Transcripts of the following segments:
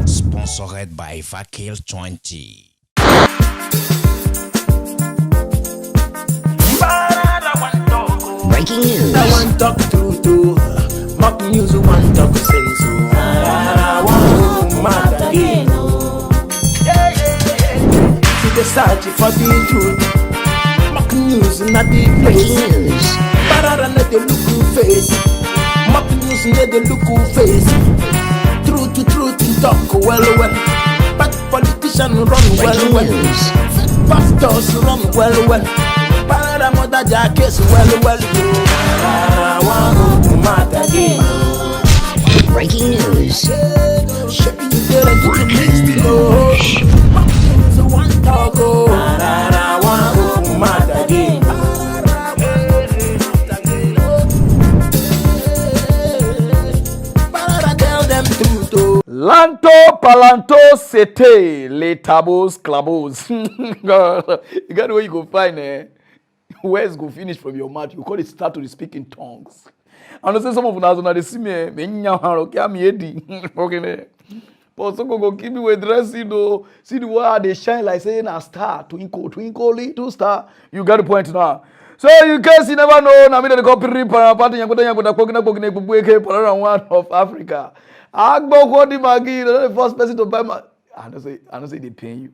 Sponsored by Vakil 20. Breaking news. I want talk to mock news. Want talk say so. I want to mad again. To the search for the truth. Mock news not the place. Pararan let the look face. Mock news let the look face. Truth talk well. But politicians run well. Pastors run well. Pararan jackets well. I want to mad again. Breaking news. Breaking news. One talk. I want to mad again. Tell them truth. Lanto palanto sete le tabos clabos. You got where you go find where's go finish from your mouth. You call it start to speak in tongues. And I say some of us when they see me okay. But so go keep me with dressing though. See the way they shine like saying a star, twinkle, little star. You got the point now. So you guys you never know. I mean the copy Pararan one of Africa. Agbo Kwadi Magi, the first person to buy my. I don't say they pay you.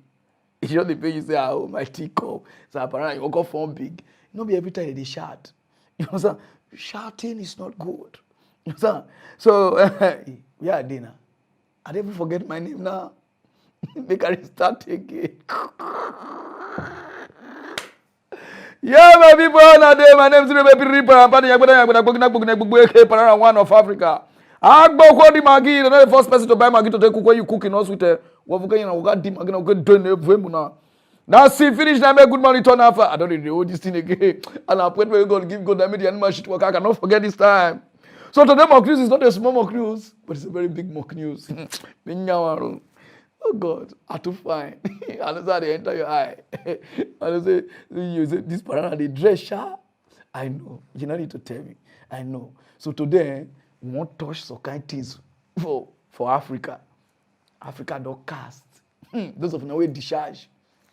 If you they pay you say oh my teacup. So apparently you go form big. Not be every time they shout. You know what I'm saying? Shouting is not good. You know what I'm saying? So yeah, dinner. I didn't forget my name now. Make I start again. Yeah, my people, my name is Pararan one of Africa. Agbo Kwadi Magi, the first person to buy Magi to take cook when you cook in hospital. Now see, finish now, make good money turn after. I don't really know this thing again. And I put me going to give God damn it, the animal shit work. I cannot forget this time. So today mock news is not a small mock news, but it's a very big mock news. Oh God, I too fine. And that's how they enter your eye. And I say, this Pararan, they dress sharp. I know. You don't need to tell me. I know. So today, we won't touch some kind of things for Africa. Africa don't cast. Those of you know we discharge.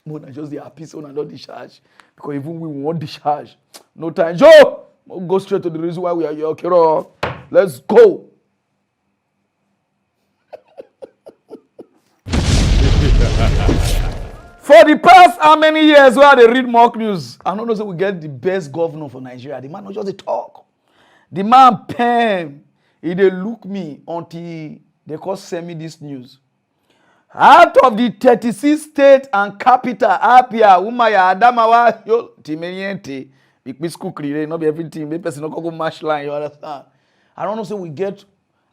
More than just the happy so not discharge. Because even we won't discharge. No time. Joe! We'll go straight to the reason why we are here. Okay, let's go. For the past how many years where they read mock news, I don't know if we get the best governor for Nigeria. The man not just a talk. The man pen. He dey look me until they call send me this news. Out of the 36 states and capital, Apia, Umaya, Adamawa, yo, Timeniente, big school create, not be everything, maybe person no go match line, you understand? I don't know, so we get,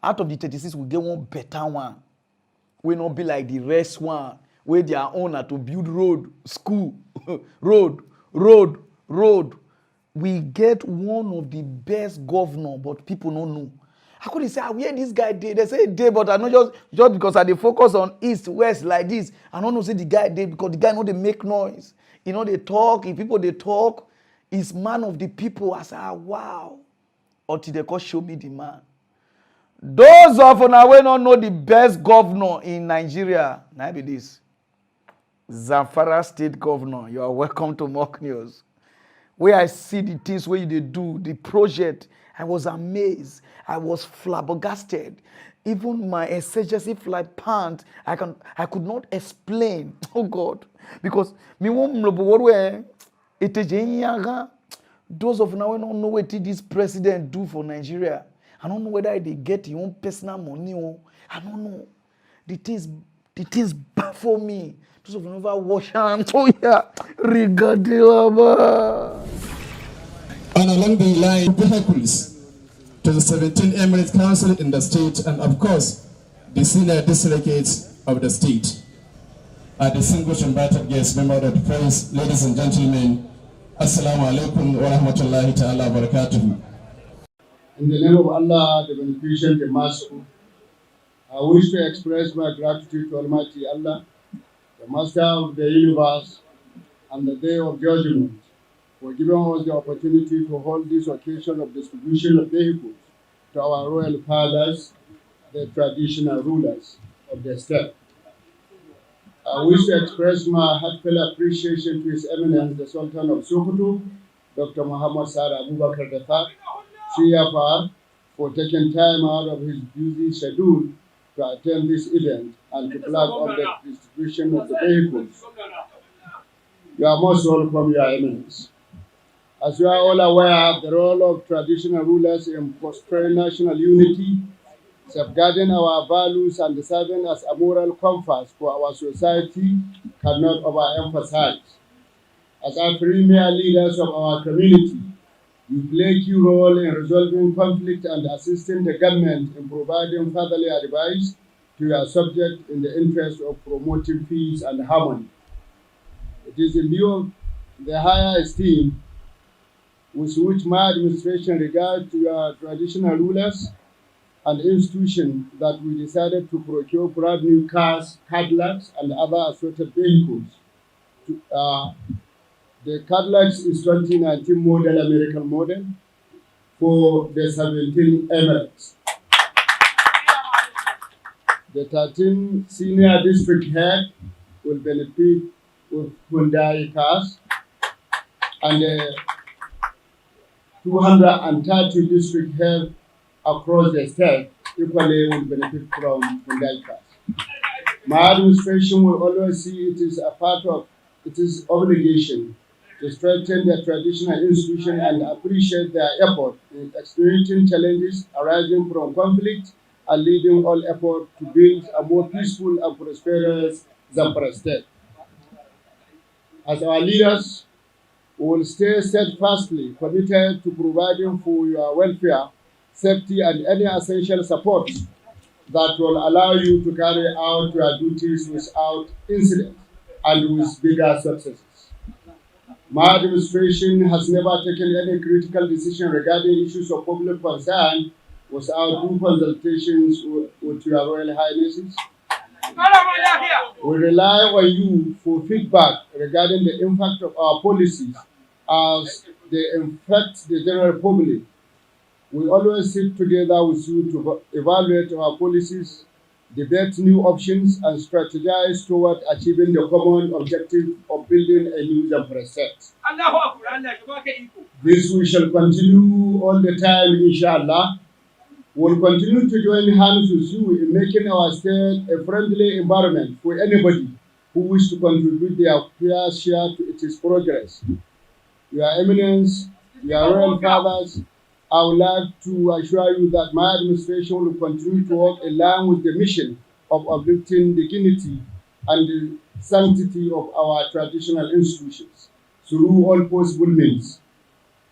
out of the 36, we get one better one. We not be like the rest one, where they are owner to build road, school, road. We get one of the best governor, but people don't know. I couldn't say, where this guy did. They say day, but I know just because I dey focus on east, west like this. I don't know say the guy did because the guy know they make noise. You know they talk. If people they talk, he's man of the people. I say, wow. Until they call show me the man. Those of you wey don't know the best governor in Nigeria, now be this. Zamfara State Governor. You are welcome to Mock News. Where I see the things where they do, the project, I was amazed. I was flabbergasted. Even my emergency flight pant, I could not explain. Oh God, because me those of now don't know what this president do for Nigeria. I don't know whether they get your own personal money or I don't know. The things baffle me. Those of you never wash hands. Oh yeah, regadilaba. And along the line, vehicles to the 17 Emirate Council in the state, and of course, the senior delegates of the state. Distinguished invited guests, members of the press, ladies and gentlemen, Assalamu alaikum wa rahmatullahi ta'ala wa barakatuhu. In the name of Allah, the Beneficent, the Merciful, I wish to express my gratitude to Almighty Allah, the Master of the universe, and the Day of Judgment, for giving us the opportunity to hold this occasion of distribution of vehicles to our royal fathers, the traditional rulers of the state. I wish to express my heartfelt appreciation to His Eminence, the Sultan of Sokoto, Dr. Muhammad Saad Abubakar III, CFR, for taking time out of his busy schedule to attend this event and to flag off the distribution of the vehicles. You are most welcome, Your Eminence. As you are all aware, the role of traditional rulers in fostering national unity, safeguarding our values and serving as a moral compass for our society cannot overemphasize. As our premier leaders of our community, you play a key role in resolving conflict and assisting the government in providing fatherly advice to your subject in the interest of promoting peace and harmony. It is in view of the higher esteem with which my administration regards your traditional rulers and institutions that we decided to procure brand new cars, Cadillacs, and other assorted vehicles. The Cadillacs is 2019 model, American model, for the 17 Emirates. The 13 senior district head will benefit with Hyundai cars, and the 230 district head across the state equally will benefit from Hyundai cars. My administration will always see it is a part of its obligation to strengthen the traditional institution and appreciate their effort in experiencing challenges arising from conflict and leading all effort to build a more peaceful and prosperous Zamfara state. As our leaders, we will stay steadfastly committed to providing for your welfare, safety, and any essential support that will allow you to carry out your duties without incident and with bigger successes. My administration has never taken any critical decision regarding issues of public concern without due consultations with your Royal Highnesses. We rely on you for feedback regarding the impact of our policies as they affect the general public. We always sit together with you to evaluate our policies, debate new options, and strategize toward achieving the common objective of building a new Zamfara state. This we shall continue all the time, inshallah. We'll continue to join hands with you in making our state a friendly environment for anybody who wishes to contribute their fair share to its progress. Your Eminence, your Royal Fathers, I would like to assure you that my administration will continue to work in line with the mission of uplifting the dignity and the sanctity of our traditional institutions through all possible means.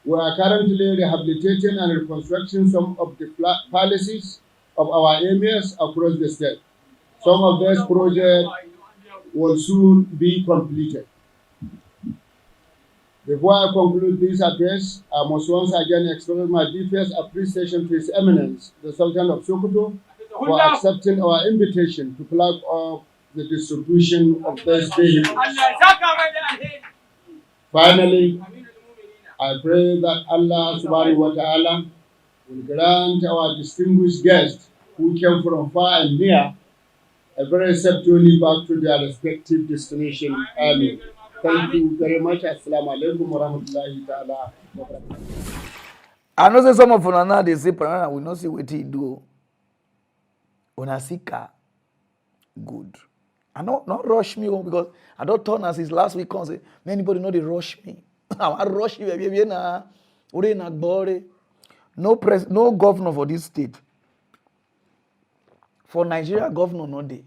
We are currently rehabilitating and reconstructing some of the palaces of our emirs across the state. Some of these projects will soon be completed. Before I conclude this address, I must once again express my deepest appreciation to His Eminence, the Sultan of Sokoto, for accepting our invitation to flag off the distribution of these vehicles. Finally, I pray that Allah subhanahu wa ta'ala will grant our distinguished guests who came from far and near a very safe journey back to their respective destination. Amen. Thank you very much. Assalamu alaikum wa rahmatullahi ta'ala wa barakatuh. I know say some of una now they say Pararan will not see what he do. Una see car good. I not rush me because I don't turn as his last week come say anybody know they rush me. I rush you baby na ore na gbore. No governor for this state. For Nigeria governor no dey.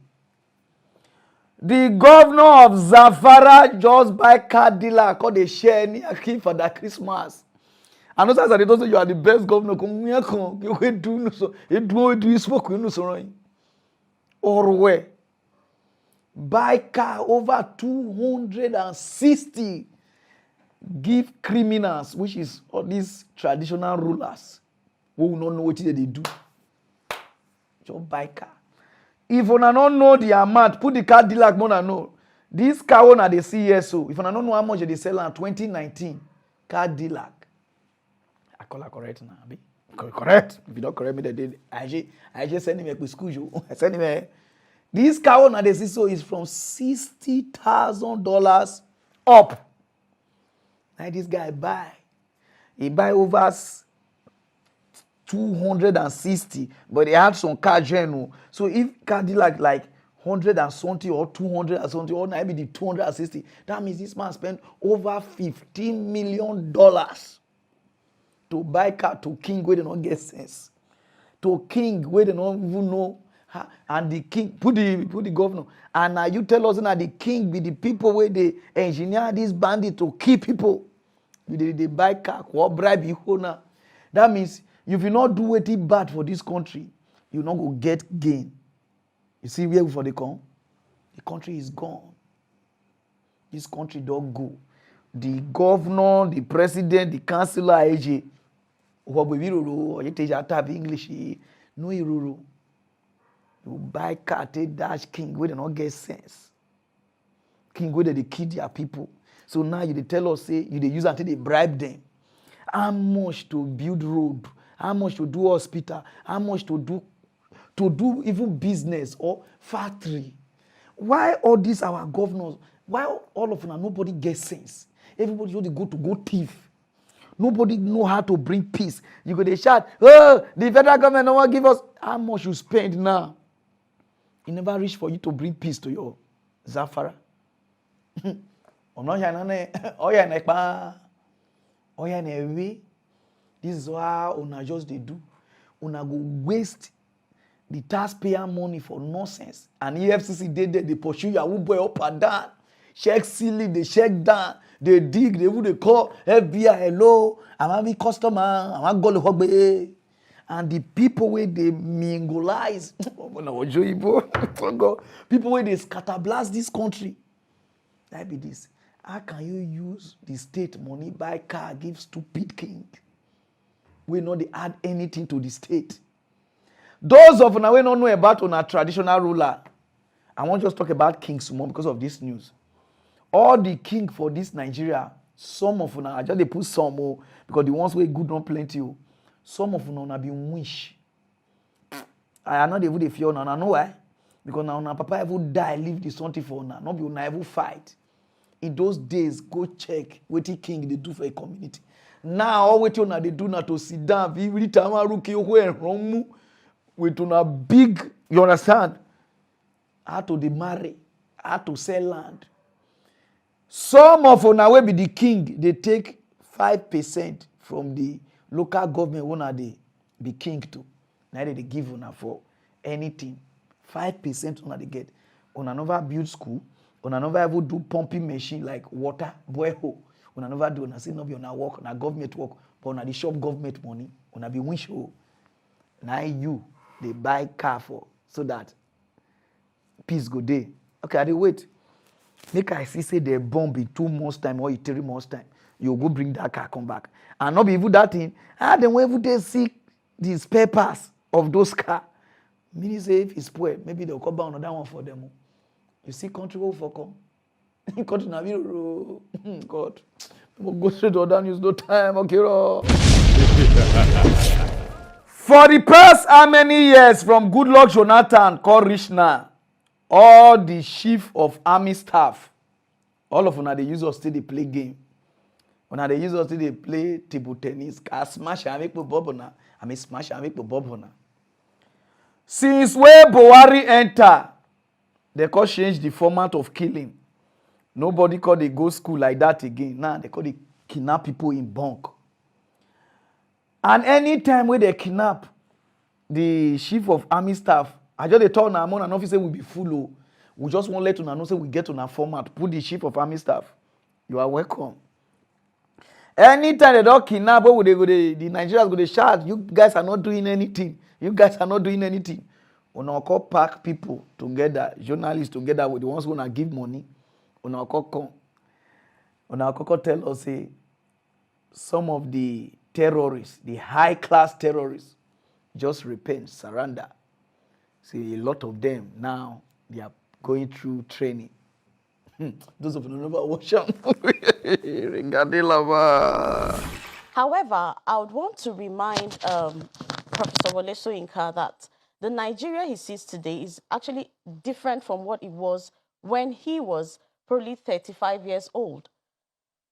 The governor of Zamfara just buy Cadillac or they share any key for that Christmas. And those are those you are the best governor. You do so. You spoke or where? Buy car over 260. Give criminals, which is all these traditional rulers, who will not know what they do. Just buy car. If you don't know the amount, put the Cadillac more than know. This car one at the CSO. If you don't know how much they sell in 2019, Cadillac. I call it correct now. Correct. If you don't correct me, I just send him a school. I send him a. This car now they see so is from $60,000 up. Now this guy buy. He buy over 260, but he had some car general. So if Cadillac like 100 and something or 200 and something, or maybe the 260, that means this man spent over $15 million to buy car to king where they don't get sense. To king where they don't even know. And the king, put the governor. And now you tell us that the king be the people where they engineer this bandit to kill people. They buy car, or bribe you now. That means if you not do anything bad for this country, you not go get gain. You see where for the come? The country is gone. This country don't go. The governor, the president, the councillor, AJ, or you take English, no iruru. You buy car, take dash king where they not get sense. King where they kill their people. So now you tell us say you use until they bribe them. How much to build road? How much to do hospital? How much to do even business or factory? Why all these our governors? Why all of them nobody gets sense? Everybody just go thief. Nobody know how to bring peace. You go they shout, oh, the federal government no one give us. How much you spend now? It never reach for you to bring peace to your Zamfara. This is how una just they do. Una go waste the taxpayer money for nonsense. And EFCC they pursue your boy up and down. Check ceiling, they check down, they dig, they call FBI, hello, I'm having customer, I'm going to hogbe. And the people where they mingleize, people where they scatterblast this country. That be this. How can you use the state money, buy car, give stupid king? We know they add anything to the state. Those of us we don't know about on a traditional ruler. I want to just talk about kings more because of this news. All the king for this Nigeria, some of them, I just they put some more because the ones where good don't plenty. Some of them have been wish. I know they would fear now. I know why. Because now papa ever die, leave the something for now. Not be ever fight. In those days, go check what the king they do for a community. Now all what they do now to sit down, we really time rookie wrong with a big, you understand? How to they marry, how to sell land. Some of them will be the king, they take 5% from the local government when they be king to. Now they give una for anything. 5% una they get. Una never build school. Una never ever do pumping machine like water, boyho. Una never do. Una say no be una work, una government work. But una the shop government money. Una be wish ho. Now you they buy car for so that peace go day. Okay, I dey wait. Make I see say they bomb in 2 months time or 3 months time. You go bring that car come back. And not be even that thing. Then whenever they see the spare parts of those cars, meaning say if it's spoiled, maybe they'll come back another one for them. You see country will for come. Country na God. We'll go straight to other news, no time, okay. For the past how many years from Goodluck Jonathan called rich now, all the chief of army staff, all of them they use us till they play game. When they use us till they play table tennis, I smash and make bobona. I may smash and make bobona. Since where Buhari enter, they could change the format of killing. Nobody could they go school like that again. Now they could they kidnap people in bunk. And anytime where they kidnap the chief of army staff, I just told Namon and officer will be full. We just won't let you know say we get on a format. Put the chief of army staff. You are welcome. Anytime they don't kidnap, the Nigerians go to shout, you guys are not doing anything. You guys are not doing anything. Una call pack people together, journalists together with the ones who wanna give money. Una call tell us say some of the terrorists, the high-class terrorists, just repent, surrender. See, a lot of them now they are going through training. Those of you who never watch them, However, I would want to remind Professor Wole Soyinka that the Nigeria he sees today is actually different from what it was when he was probably 35 years old.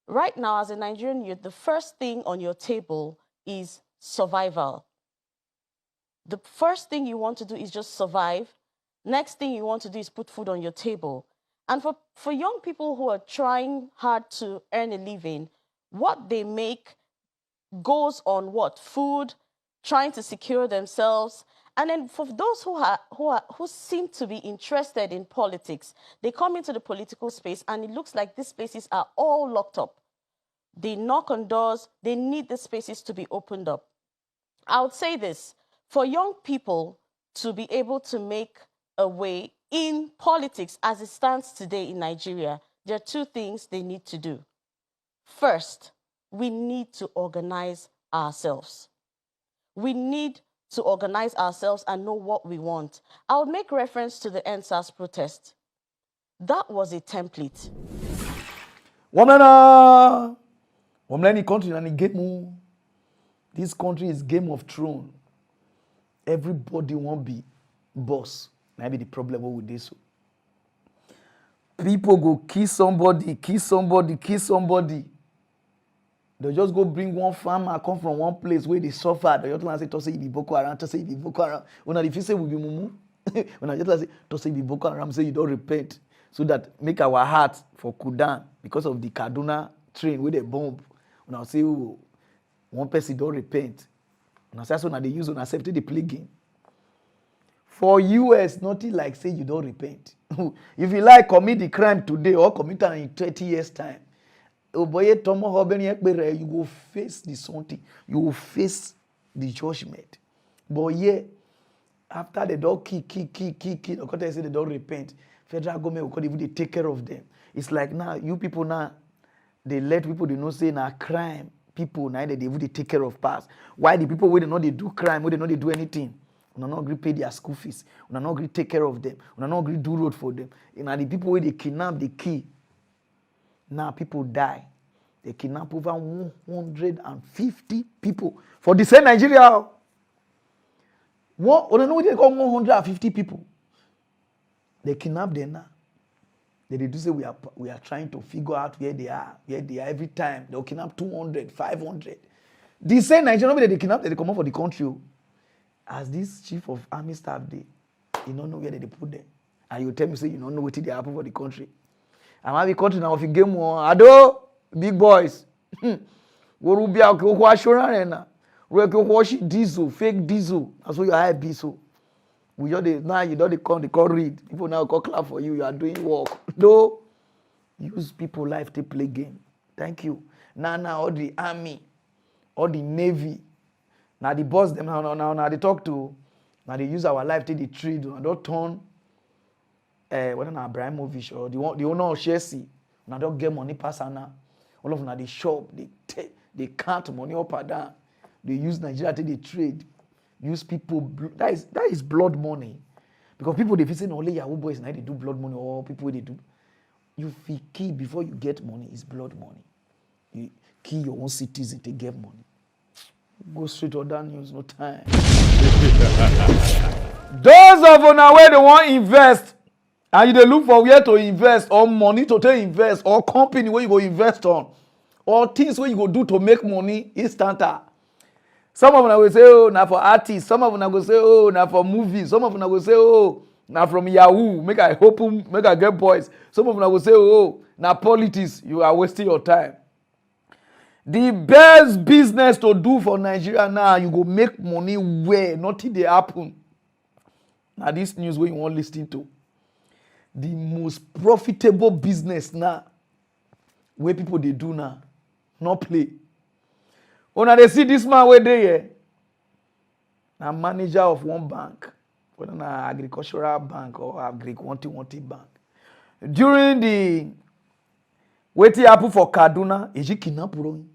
Right now, as a Nigerian youth, the first thing on your table is survival. The first thing you want to do is just survive. Next thing you want to do is put food on your table. And for young people who are trying hard to earn a living, what they make goes on what? Food, trying to secure themselves. And then for those who seem to be interested in politics, they come into the political space and it looks like these spaces are all locked up. They knock on doors, they need the spaces to be opened up. I would say this, for young people to be able to make a way in politics as it stands today in Nigeria, there are two things they need to do. First, we need to organize ourselves. We need to organize ourselves and know what we want. I would make reference to the NSAS protest. That was a template. This country is Game of Thrones. Everybody won't be boss. Maybe the problem with this. People go kill somebody. They just go bring one farmer, come from one place where they suffer. They just say, to say, be Boko Haram, to say, be Boko Haram. When if you say, we be mumu, when I just say, to say, be Boko Haram, say, you don't repent. So that make our heart for Kudan, because of the Kaduna train with a bomb. When I say, oh, one person don't repent. When I say, so now they use on accepted the play game. For US, nothing like say you don't repent. If you like commit the crime today or commit it in 30 years' time, you will face the something. You will face the judgment. But yeah, after they don't kill, they say they don't repent. Federal government will even take care of them. It's like now, you people now, they let people they know say now crime. People now they even take care of past. Why the people where they know they do crime, where they know they do anything? We not agree pay their school fees. We not agree take care of them. We not agree do road for them. And the people where they kidnap, they kill. Now people die. They kidnap over 150 people for the same Nigeria. What? I don't know what they call 150 people. They kidnap them now. They do say we are trying to figure out where they are every time. They'll kidnap 200, 500. The same Nigerian that they kidnap, they come up for the country. As this chief of army staff, you don't know where they put them. And you tell me, say, you don't know what they happen for the country. I'm having country now, if you game one, Ado, big boys. Worubia, diesel, fake diesel. That's what you have diesel. We just now you don't call read. People now call clap for you. You are doing work. No, use people life to play game. Thank you. Now all the army, all the navy. Now the boss them now they talk to. Now they use our life to the trade. Now don't turn. Whether na Abramovich or the owner of Chelsea. Now don't get money pass now. All of them they shop. They count money up and down. They use Nigeria to the trade. Use people, that is blood money. Because people they say only Yahoo boys now they do blood money or people they do. You feel key before you get money is blood money. You key your own citizen to get money. Go straight or down news, no time. Those of you now where they want to invest and they look for where to invest or money to take invest or company where you go invest on or things where you go do to make money instanta. Some of them will say, oh, now for artists. Some of them will say, oh, now for movies. Some of them will say, oh, now from Yahoo. Make I get boys. Some of them will say, oh, now politics. You are wasting your time. The best business to do for Nigeria now, you go make money where nothing they happen. Now this news where you want to listen to. The most profitable business now, where people they do now, not play. When they see this man where they here, a manager of one bank, whether an agricultural bank or agri-wanty bank. During the waiting happen for Kaduna, is he kidnap wrong?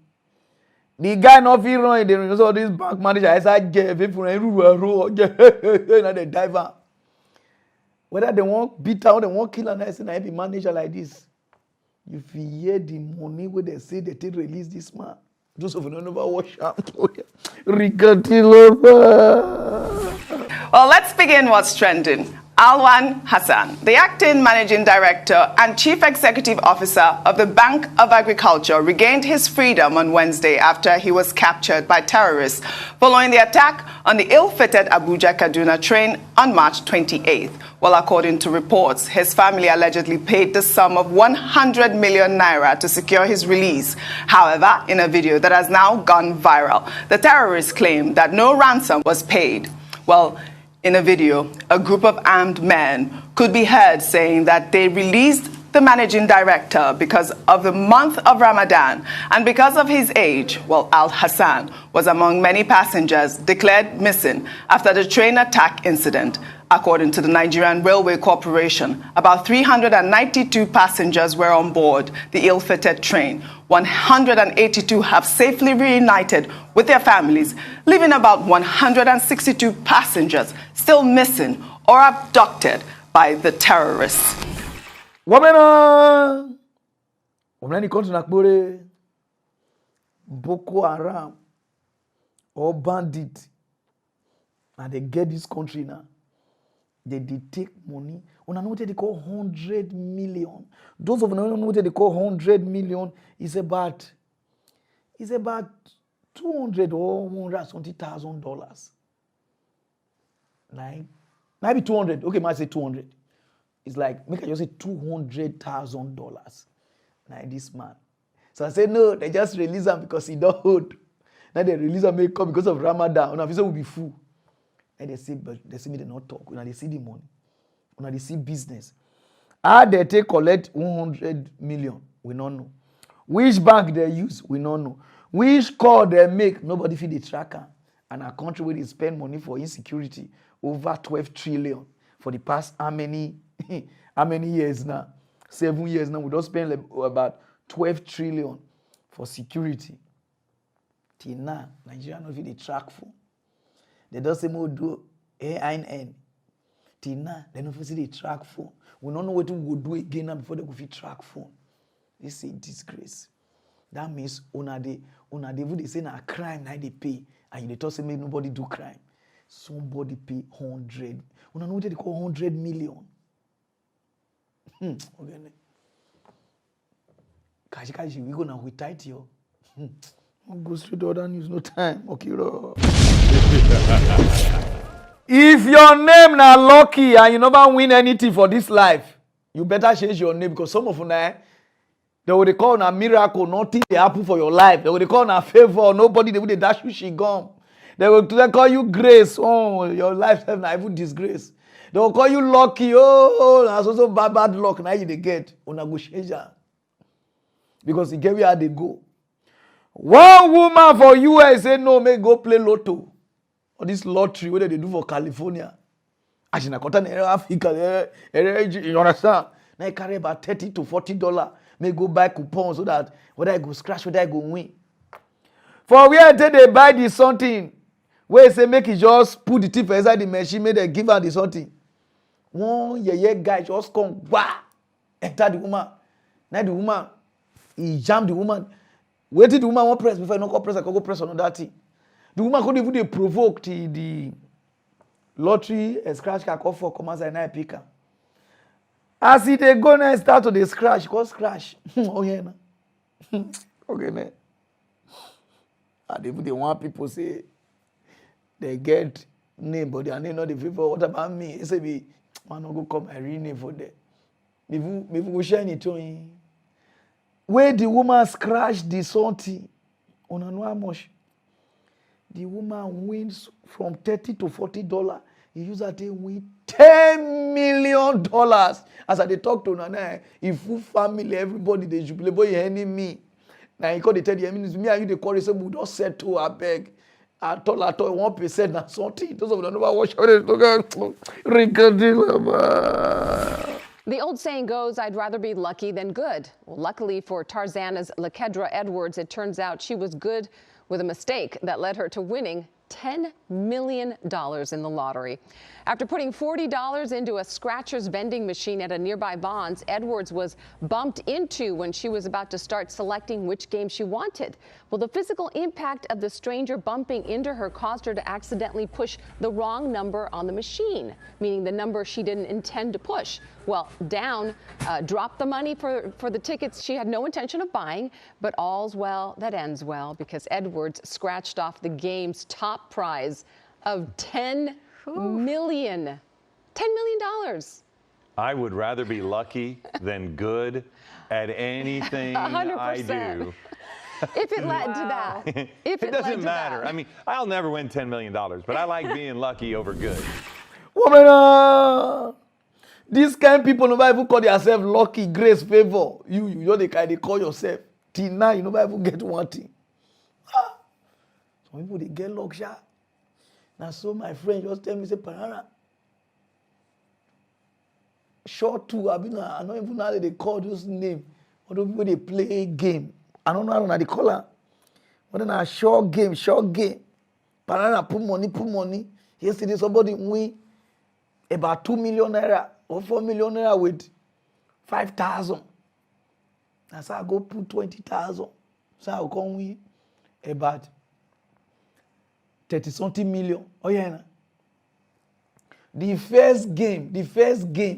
The guy not feel wrong. They know this bank manager. I said, people they dive out. Whether they want beat out, they want kill, and I say, I be manager like this. If you hear the money where they say they take release this man. Those of you don't know watch Rigatilova. Well, let's begin what's trending. Alwan Hassan, the acting managing director and chief executive officer of the Bank of Agriculture, regained his freedom on Wednesday after he was captured by terrorists following the attack on the ill-fated Abuja-Kaduna train on March 28th. Well, according to reports, his family allegedly paid the sum of 100 million naira to secure his release. However, in a video that has now gone viral, the terrorists claim that no ransom was paid. Well, in a video, a group of armed men could be heard saying that they released the managing director because of the month of Ramadan and because of his age. Well, Al Hassan was among many passengers declared missing after the train attack incident. According to the Nigerian Railway Corporation, about 392 passengers were on board the ill-fated train. 182 have safely reunited with their families, leaving about 162 passengers still missing or abducted by the terrorists. Wamena ni kontu nakbore Boko Haram or bandit, and they get this country now. They take money. Una know what they call 100 million. Those of you know what they call 100 million is about 200 or $120,000. Maybe 200. Okay, might say 200. It's like make I just say $200,000. Now this man. So I said no, they just release him because he don't hold. Now they release him make come because of Ramadan. Una visa will be full. And they say, but they say me they not talk. When they see the money, when they see business, how they take collect 100 million, we don't know. Which bank they use, we don't know. Which call they make, nobody feel the tracker. And our country where they spend money for insecurity over 12 trillion for the past how many years now? 7 years now. We don't spend about 12 trillion for security. Till now, Nigeria not feel the track for. They don't say more do AIN. Till now, they don't see the track phone. We don't know what we will do again now before they go fit track phone. This is a disgrace. That means they say na crime now they pay, and they don't say make nobody do crime. Somebody pay 100. We don't know what they call 100 million. Okay. Kashi, we go now with tight yo. I'll go straight to other news, no time. Okay, if your name na lucky and you never win anything for this life, you better change your name because some of you now, they will call a miracle, nothing they happen for your life. They will call a favor, nobody they will dash you she gone. They will call you grace. Oh, your life have not even disgrace. They will call you lucky. Oh, that's also bad luck. Now you they get on a good change because you get where they go. One woman for US say no, make go play lotto. Or this lottery, what they do for California. Actually, in Africa, you understand? Now you carry about $30 to $40. May go buy coupons so that whether I go scratch, whether I go win. For where they buy this something, where say make it just put the tip inside the machine, make they give her the something. One guy just come, enter the woman. Now the woman, he jam the woman. Wait till the woman won't press before I don't press, I can go press on that thing. The woman couldn't even provoke the lottery scratch can call for commands and I pick her. As it they go and start to the scratch, go scratch. Oh yeah, okay, man. And even the one people say they get name, but their name not the people. What about me? They say me, man, no go come and rename for them. Maybe we share it to him. Where the woman scratch the something, on know how much. The woman wins from $30 to $40. He use that to win $10 million. As I talk to Nana, if full family, everybody they jubilate, boy, enemy. Now he call the 30 minutes. Me and you the call say we don't settle. I beg. At all 1% na something. Those of them never watch The old saying goes, I'd rather be lucky than good. Well, luckily for Tarzana's Lakedra Edwards, it turns out she was good with a mistake that led her to winning $10 million in the lottery. After putting $40 into a scratcher's vending machine at a nearby Vons, Edwards was bumped into when she was about to start selecting which game she wanted. Well, the physical impact of the stranger bumping into her caused her to accidentally push the wrong number on the machine, meaning the number she didn't intend to push. Well, Down dropped the money for the tickets she had no intention of buying, but all's well that ends well, because Edwards scratched off the game's top prize of $10 million. $10 million. I would rather be lucky than good at anything 100%. I do. If it led to that. If it doesn't matter. I mean, I'll never win $10 million, but I like being lucky over good. Woman, these kind of people never even call themselves lucky, grace, favor. You know the kind they call yourself. Till now, you never even get one thing. Some people, they get luck, sha. Now, so my friend just tell me, say, Pararan, short two, I don't even know how they call those names. Other people, they play game. I don't know how they call her. But then a short game. Pararan put money. Yesterday, somebody win about 2 million naira or 4 million naira with 5,000. That's how I go put 20,000. So I come win about 30-something million. Oh yeah. The first game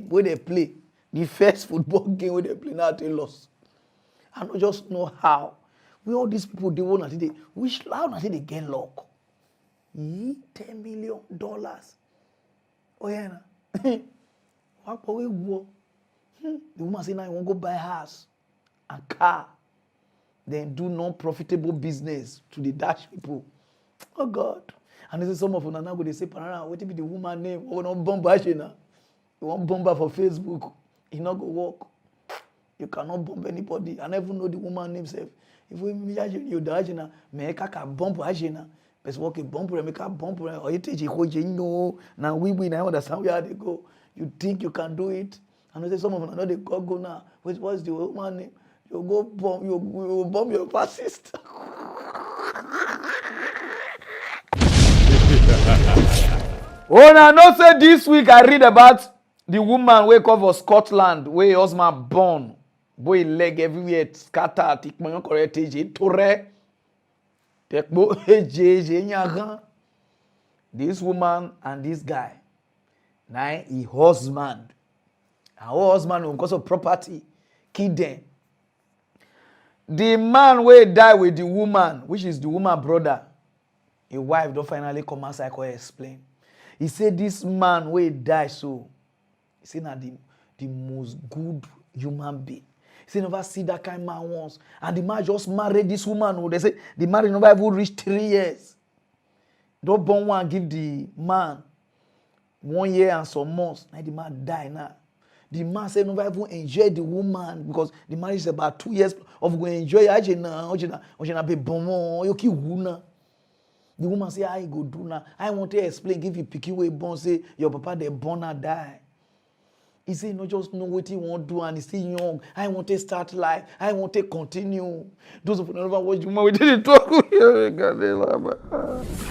where they play, the first football game where they play, now they lost. I don't just know how. We all these people, they want to say, which how they get luck? $10 million. Oh yeah. What we go? The woman say now you want to go buy a house and car, then do non-profitable business to the Dutch people. Oh God. And this is some of them now they say, Pararan, what if the woman name? Oh, no bomber now. You want bomber for Facebook. It not go work. You cannot bomb anybody. I never know the woman name self. If we imagine you die now, make a bomb agena. Best work a bomb, make a bomb, or you take a no. Now we now understand where they go. You think you can do it? And I say some of them know they go now. What's the woman name? You go bomb, you bomb your fascist. Oh, now no say this week I read about the woman wake up for Scotland where her husband born. Boy leg everywhere scatter. Tikman correct tore. Tekbo nyaga. This woman and this guy. Now he husband. Our husband because of property. Kid them. The man will die with the woman, which is the woman brother. A wife don't finally come outside and explain. He said this man will die so. He said now the most good human being. He said never see that kind of man once. And the man just married this woman. They say the marriage never even reached 3 years. Don't born one give the man 1 year and some months. Now the man die now. The man said never even enjoy the woman because the marriage is about 2 years of going enjoy. The woman say, I go do now. I want to explain, give you picky way born, say your papa they born and die. He say, no, just know what he want to do and he's still young. I want to start life. I want to continue. Those of you never watch the woman, we didn't talk.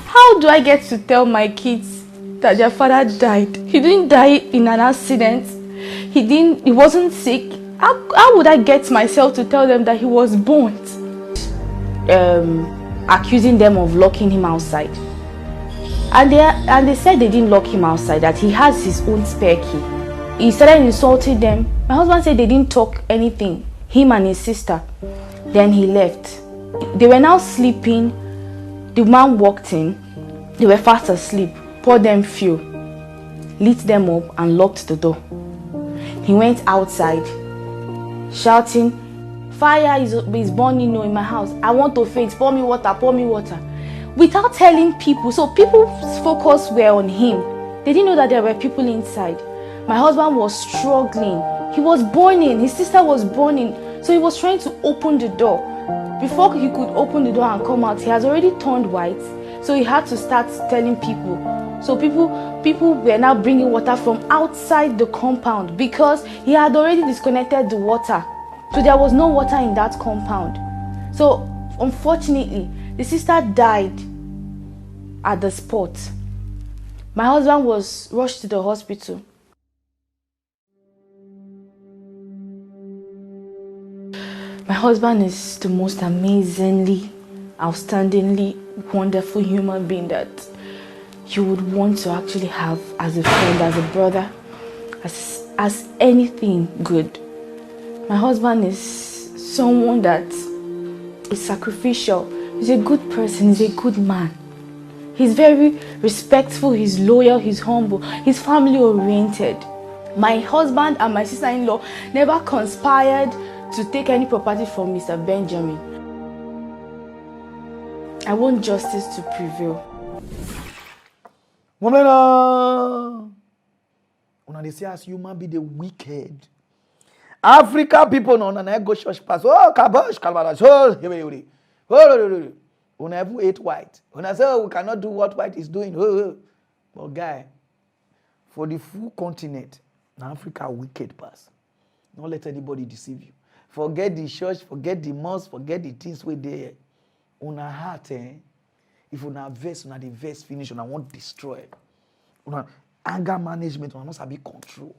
How do I get to tell my kids that their father died? He didn't die in an accident. He wasn't sick. How would I get myself to tell them that he was burnt? Accusing them of locking him outside. And they said they didn't lock him outside, that he has his own spare key. He started insulting them. My husband said they didn't talk anything, him and his sister. Then he left. They were now sleeping. The man walked in. They were fast asleep. Poured them fuel, lit them up and locked the door. He went outside shouting, fire is burning in my house. I want to faint. Pour me water, pour me water. Without telling people. So people's focus were on him. They didn't know that there were people inside. My husband was struggling. He was burning. His sister was burning. So he was trying to open the door. Before he could open the door and come out, he has already turned white. So he had to start telling people. So people were now bringing water from outside the compound because he had already disconnected the water. So there was no water in that compound. So unfortunately, the sister died at the spot. My husband was rushed to the hospital. My husband is the most amazingly, outstandingly wonderful human being that you would want to actually have as a friend, as a brother, as anything good. My husband is someone that is sacrificial. He's a good person, he's a good man. He's very respectful, he's loyal, he's humble, he's family oriented. My husband and my sister-in-law never conspired to take any property from Mr. Benjamin. I want justice to prevail. When they say as human be the wicked. Africa people no go church pass. Oh, kabosh, kalbarash. Oh, when I ate white. When I say we cannot do what white is doing. But guy, for the full continent, Africa wicked pass. Don't let anybody deceive you. Forget the church, forget the mosque, forget the things we there. Una heart, if una verse, una the verse finish, una want destroy. Una anger management, una must be control.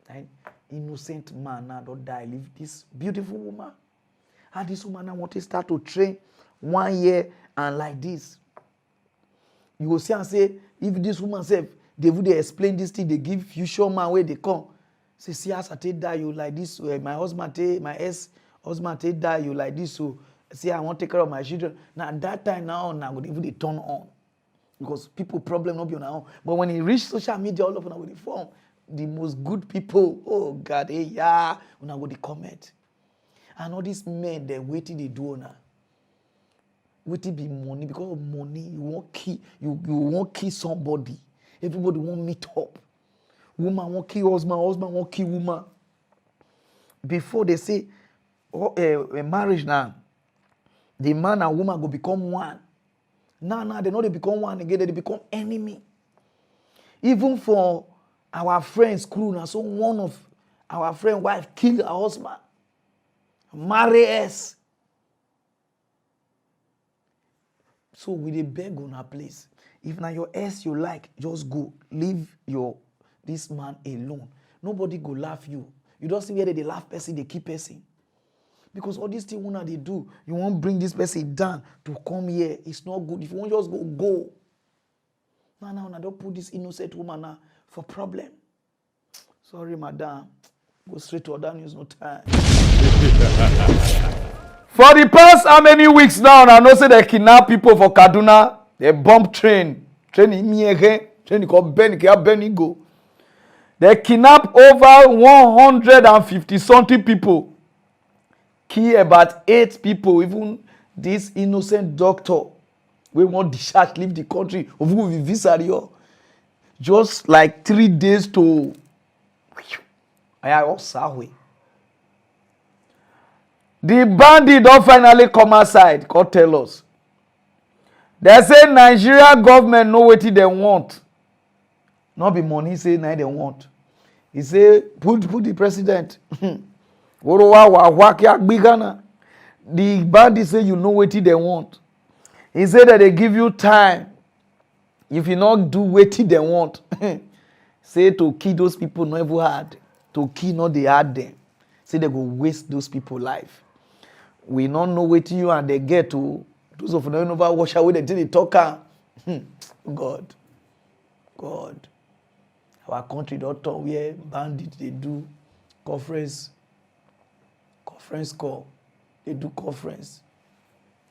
Right? Innocent man now don't die. Leave this beautiful woman. And this woman now want to start to train 1 year and like this. You will see and say, if this woman say, they would explain this thing, they give future man where they come. Say, see, as I take die you like this, my husband take, my ex-husband take die you like this, so see, I want to take care of my children. Now at that time now even they turn on. Because people problem not be on their own. But when it reach social media, all of them will form. The most good people, oh God, hey, yeah, when I go the comment. And all these men, they waiting they do now. Waiting be money, because of money, you won't kill, you won't kill somebody. Everybody won't meet up. Woman won't kill husband won't kill woman. Before they say, a marriage now, the man and woman go become one. Now they know they become one again, they become enemy. Even for our friend's crew, now so one of our friend's wife killed her husband. Marry us. So we dey beg on our place. If now your ex you like, just go. Leave this man alone. Nobody go laugh you. You don't see where they laugh person, they keep person. Because all these things they do, you won't bring this person down to come here. It's not good. If you want just go. Now, don't put this innocent woman now for problem. Sorry, madam. Go straight to other news, no time. For the past how many weeks now, I know say they kidnap people for Kaduna. They bomb train called Benigo. They kidnap over 150 something people. Kill about 8 people, even this innocent doctor. We want discharge, leave the country. Of who we visa just like 3 days to the bandit don't finally come outside. God tell us. They say Nigeria government know what they want. Not be money, say now they want. He say put the president. The bandit say you know what they want. He said that they give you time. If you not do what they want, say to kill those people not ever hard. To kill not they hard them. Say they go waste those people's life. We don't know what you and they get to. Those of them over wash away until they talk. God. Our country don't talk where bandits they do conference call. They do conference.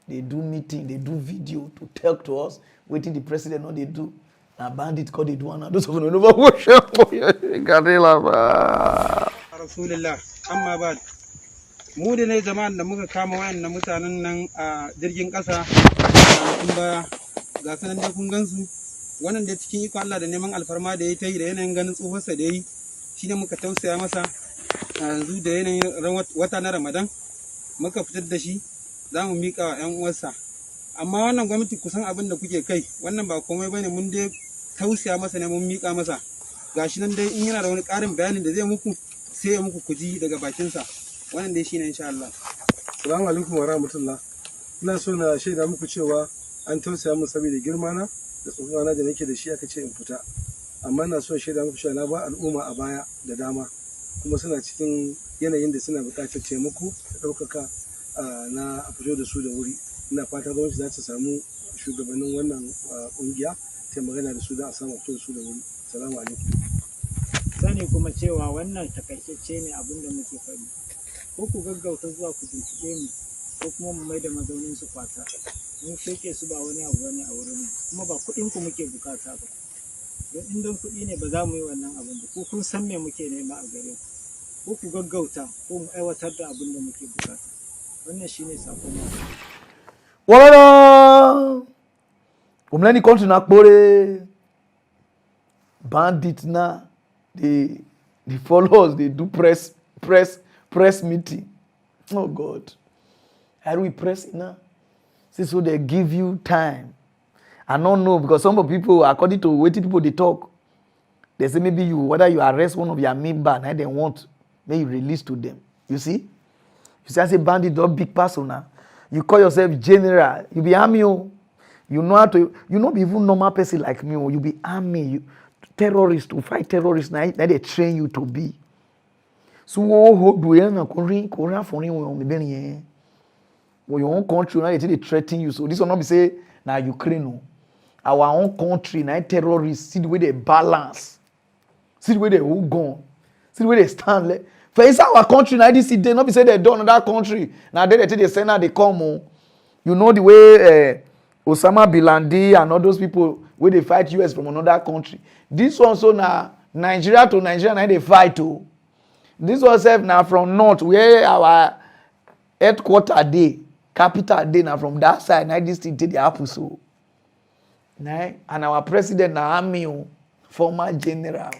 They do meeting, they do video to talk to us. Waiting the president, no, they do. Now bandit call they do one. Those of them over wash away. Rasulullah, amma bad. Mu da ne zaman da muka kama wayannan mutanen nan a jirgin kasa kuma ga sanan da kun gansu wannan da cikin iko Allah da neman alfarma da yayi da yanayin ganin tsofarsa da yayi shine muka tausaya masa yanzu da yanayin wata na Ramadan muka fitar da shi zamu mika wa ƴan uwarsa amma wannan gwamnati kusan abin da kuke kai wannan ba komai bane mun dai tausaya masa ne mun mika masa gashi nan dai in yana da wani ƙarin bayanin da zai muku sai ya muku kuji daga bakinsa wannan dai shine insha Allah. Assalamu alaikum wa rahmatullah. Ina so na shaida muku cewa an tausaya mu saboda girma na da tsohuwana da nake da shi aka ce in fita. Amma na so shaida muku cewa na ba al'umma a baya da dama kuma suna cikin yanayin da suna buƙatar taimako da ɗaukaka na a fito da su da wuri. Ina fata gwamnati za ta samu shugabannin wannan ƙungiya ta magana da su don a samu a fito da su da wuri. Salamu alaikum. Sani kuma cewa wannan takaitacce ne abin da muke faɗi. Ko ku gaggauta zuwa ku bincike mu ko kuma mu mai da mazaunin su kwata. Mun sheke su ba wani abu bane a wurin mu kuma ba kuɗin ku muke bukata ba. Don in don kuɗi ne ba za mu yi wannan abin ba ko kun san me muke nema a gare ku. Ko ku gaggauta ko mu aiwatar da abin da muke bukata. Wannan shine sakon mu. Wala! Umleni country na kpore. Bandits na they follow us, they do press meeting. Oh God. How do we press it now? See, so they give you time. I don't know because some of people, according to what people they talk, they say maybe whether you arrest one of your member and they want, maybe you release to them. You see? You see, I say bandit, don't big person now. You call yourself general, you be army. You know how to, you not be even normal person like me. You be army, terrorists to fight terrorists. Now they train you to be. So do you know? Korean for you, your own country now they threaten you. So this will not be say now Ukraine. Our own country now terrorists. See the way they balance. See the way they hold on. See the way they stand. For inside our country now this they not be say they done another country. Now they send out they come. You know the way Osama bin Laden and all those people where they fight US from another country. This one so now Nigeria to Nigeria now they fight too. This one self now from north where our headquarter day, capital day now from that side. Now this thing take the apple so. Now and our president now army former general.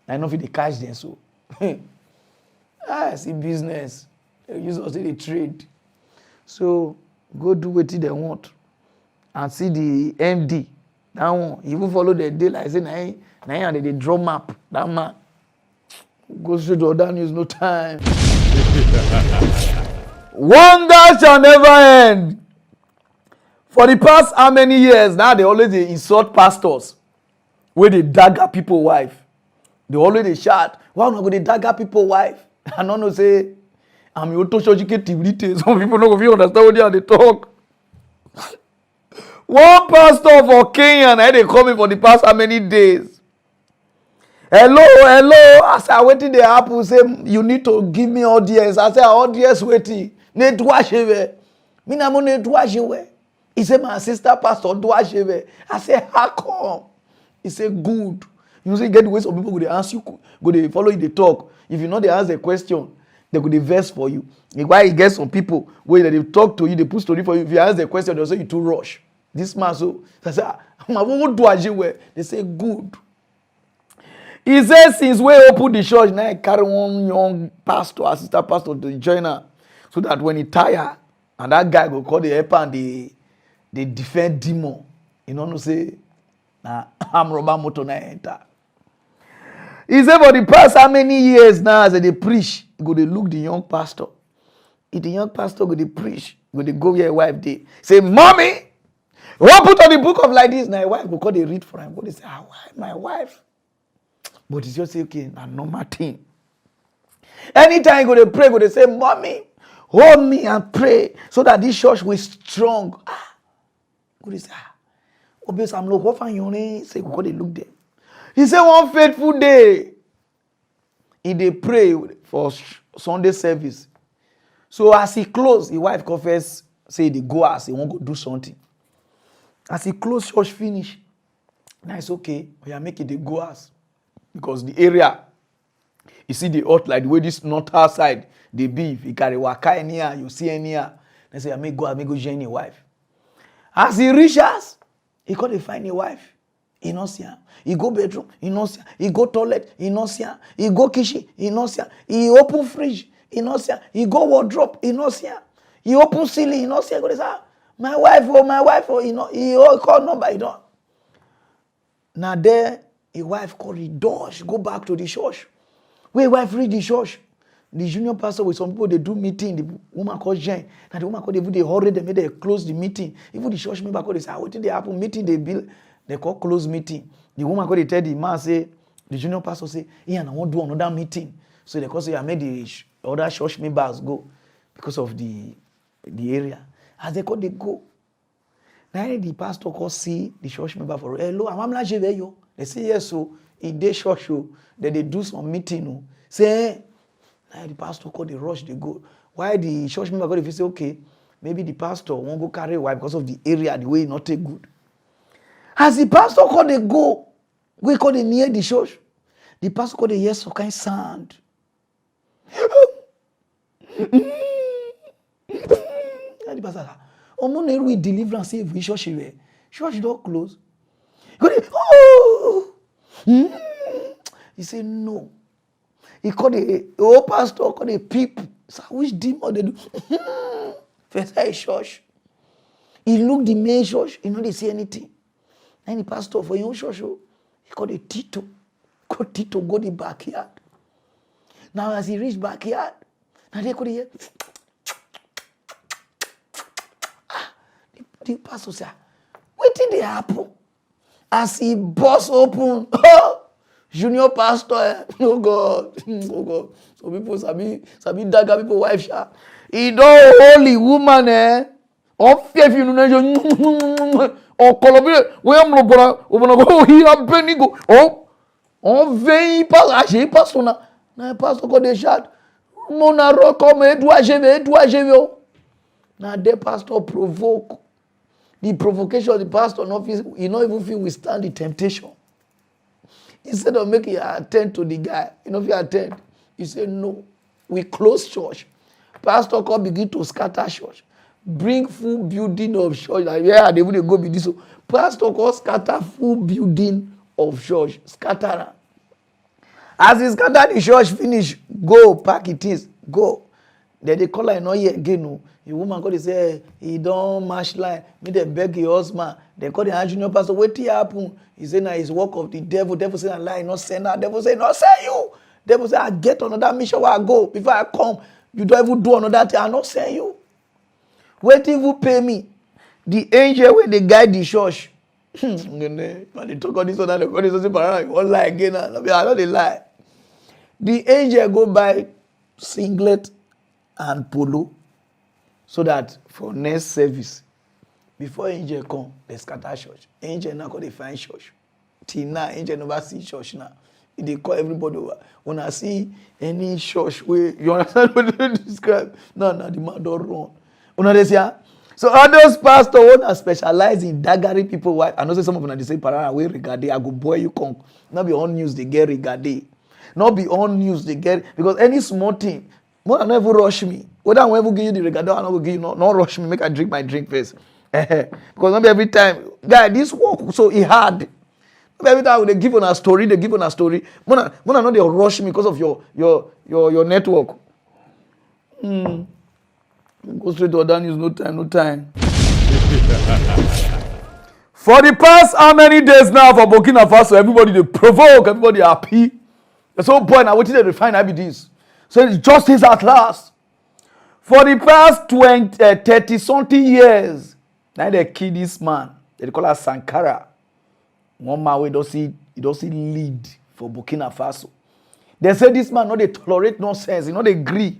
I know if they catch them so. See business. They use us to trade. So go do what they want. And see the MD. That one. Even follow the day like say now they draw map. That man. Go straight to other news, no time. Wonder shall never end. For the past how many years now they always insult pastors where they dagger people wife. They always they shout, why not go they dagger people wife? I don't know say I'm your TV. Some people don't understand what they talk. One pastor for Kenya and they call me for the past how many days. Hello. I said, waiting the apple say you need to give me audience. I said, audience waiting. Need to wash it. Me na mo need to wash it. He said, my sister pastor do wash it. I said, how come? He said, good. You say get the way some people go they answer you, go they follow you, they talk. If you know they ask the question, they go they verse for you. Why you get some people where they talk to you, they put story for you. If you ask the question, they'll say you too rush. This man so I say, they say good. He said since we open the church, now I carry one young pastor, assistant pastor to join her. So that when he tire, and that guy go call the helper and they defend demon. You know what I'm saying? Nah, I'm robber motor na enter. He said for the past how many years now as they preach, go they look the young pastor. If the young pastor go they preach, go they go where wife they say, mommy, what put on the book of like this? Now wife go call they read for him. But they say, why my wife? But it's just say, okay, a normal thing. Anytime you go to pray, go to say, mommy, hold me and pray so that this church will strong. Go to say, obey some look what you say, go they look there. He said one faithful day, he pray for Sunday service. So as he close, his wife confess, say they go as he won't go do something. As he close church finish, now it's okay, we are making the go as. Because the area, you see the earth like the way this north side, they be, if you carry waka anywhere, you see anywhere. They say, I may go join your wife. As he reaches, he can't find a wife. He not see her. He go bedroom, he not see her. He go toilet, he not see her. He go kitchen, he not see her. He open fridge, he not see her. He go wardrobe, he not see her. He open ceiling, he not see her. Go say, my wife, he not. He call number, he don't. Now there, his wife call the door. She go back to the church. Where wife read the church. the junior pastor with some people, they do meeting, the woman called Jen, and the woman called, they hurry them, they close the meeting. Even the church member called, they say, what did they happen? Meeting, they call close meeting. The woman called, they tell the man, say, the junior pastor say, yeah, and I want to do another meeting. So they call, say, I made the other church members go because of the area. As they call, they go. Now the pastor call see the church member for, hello, I'm NaijaWriter. They say, yes, so in the church, then they do some meeting. Say, now the pastor call, they rush, they go. Why the church member call, if you say, okay, maybe the pastor won't go carry why because of the area, the way not take good. As the pastor call, they go, we call they near the church. The pastor call, they hear some kind of sound. The pastor said, we deliverance if we church here. Church door close. He said, no. He called the pastor, called the people. So which demon they do? First I church. He looked the main church, he didn't see anything. And the pastor for your church, he called the Tito. Called Tito go the backyard. Now as he reached backyard, now they could hear. The pastor said, what did they happen? As he burst open, junior pastor, oh God. So people sabi dagger people wife. He don't holy woman, Of if you know, or collaborate, we am go here, Benigo. Vem para pastor na pastor got the shot. Mona rock come do Now the pastor provoke. The provocation of the pastor, you not even feel withstand the temptation. Instead of making you attend to the guy, if you attend, you say, no, we close church. Pastor come begin to scatter church. Bring full building of church. Like, yeah, they will go with this. Pastor come scatter full building of church. Scatter. As he scatter the church finish, go, pack it is, go. Then they call her, not yet again, no. The woman called, say, he don't match line. Me they beg your husband. They call the junior pastor, what did happen? He said, now it's work of the devil. Devil say, lie, not send her. Devil say, not send you. Devil say, I get another mission where I go. Before I come, you don't even do another thing. I not send you. Wait if you pay me. The angel when they guide the church. When they talk on this one, they call this one, Pararan, one lie again. I know they lie. The angel go buy singlet and polo. So that for next service, before angel come, they scatter church. Angel now call they find church. Till now, angel never see church now. They call everybody over. When I see any church where you understand what they describe, no, the man don't run. You know this, yeah? So all those pastors who specialize in daggering people, wife. I know some of them they say Pararan we regarded. I go boy you come. Not be on news they get regarded. Not be on news they get because any small thing. More than ever rush me. Whether I will ever give you the regard, I will give you not rush me. Make I drink my drink first. Because not every time, guy, this work so it hard. Not every time they give on a story, More not they rush me because of your network. Go straight to other news. No time. For the past how many days now for Burkina Faso, everybody they provoke, everybody happy. There's no point. I waited to refine this. So it's justice at last. For the past 30-something years, now they kill this man. They call her Sankara. One man he doesn't lead for Burkina Faso. They say this man they tolerate nonsense. They agree.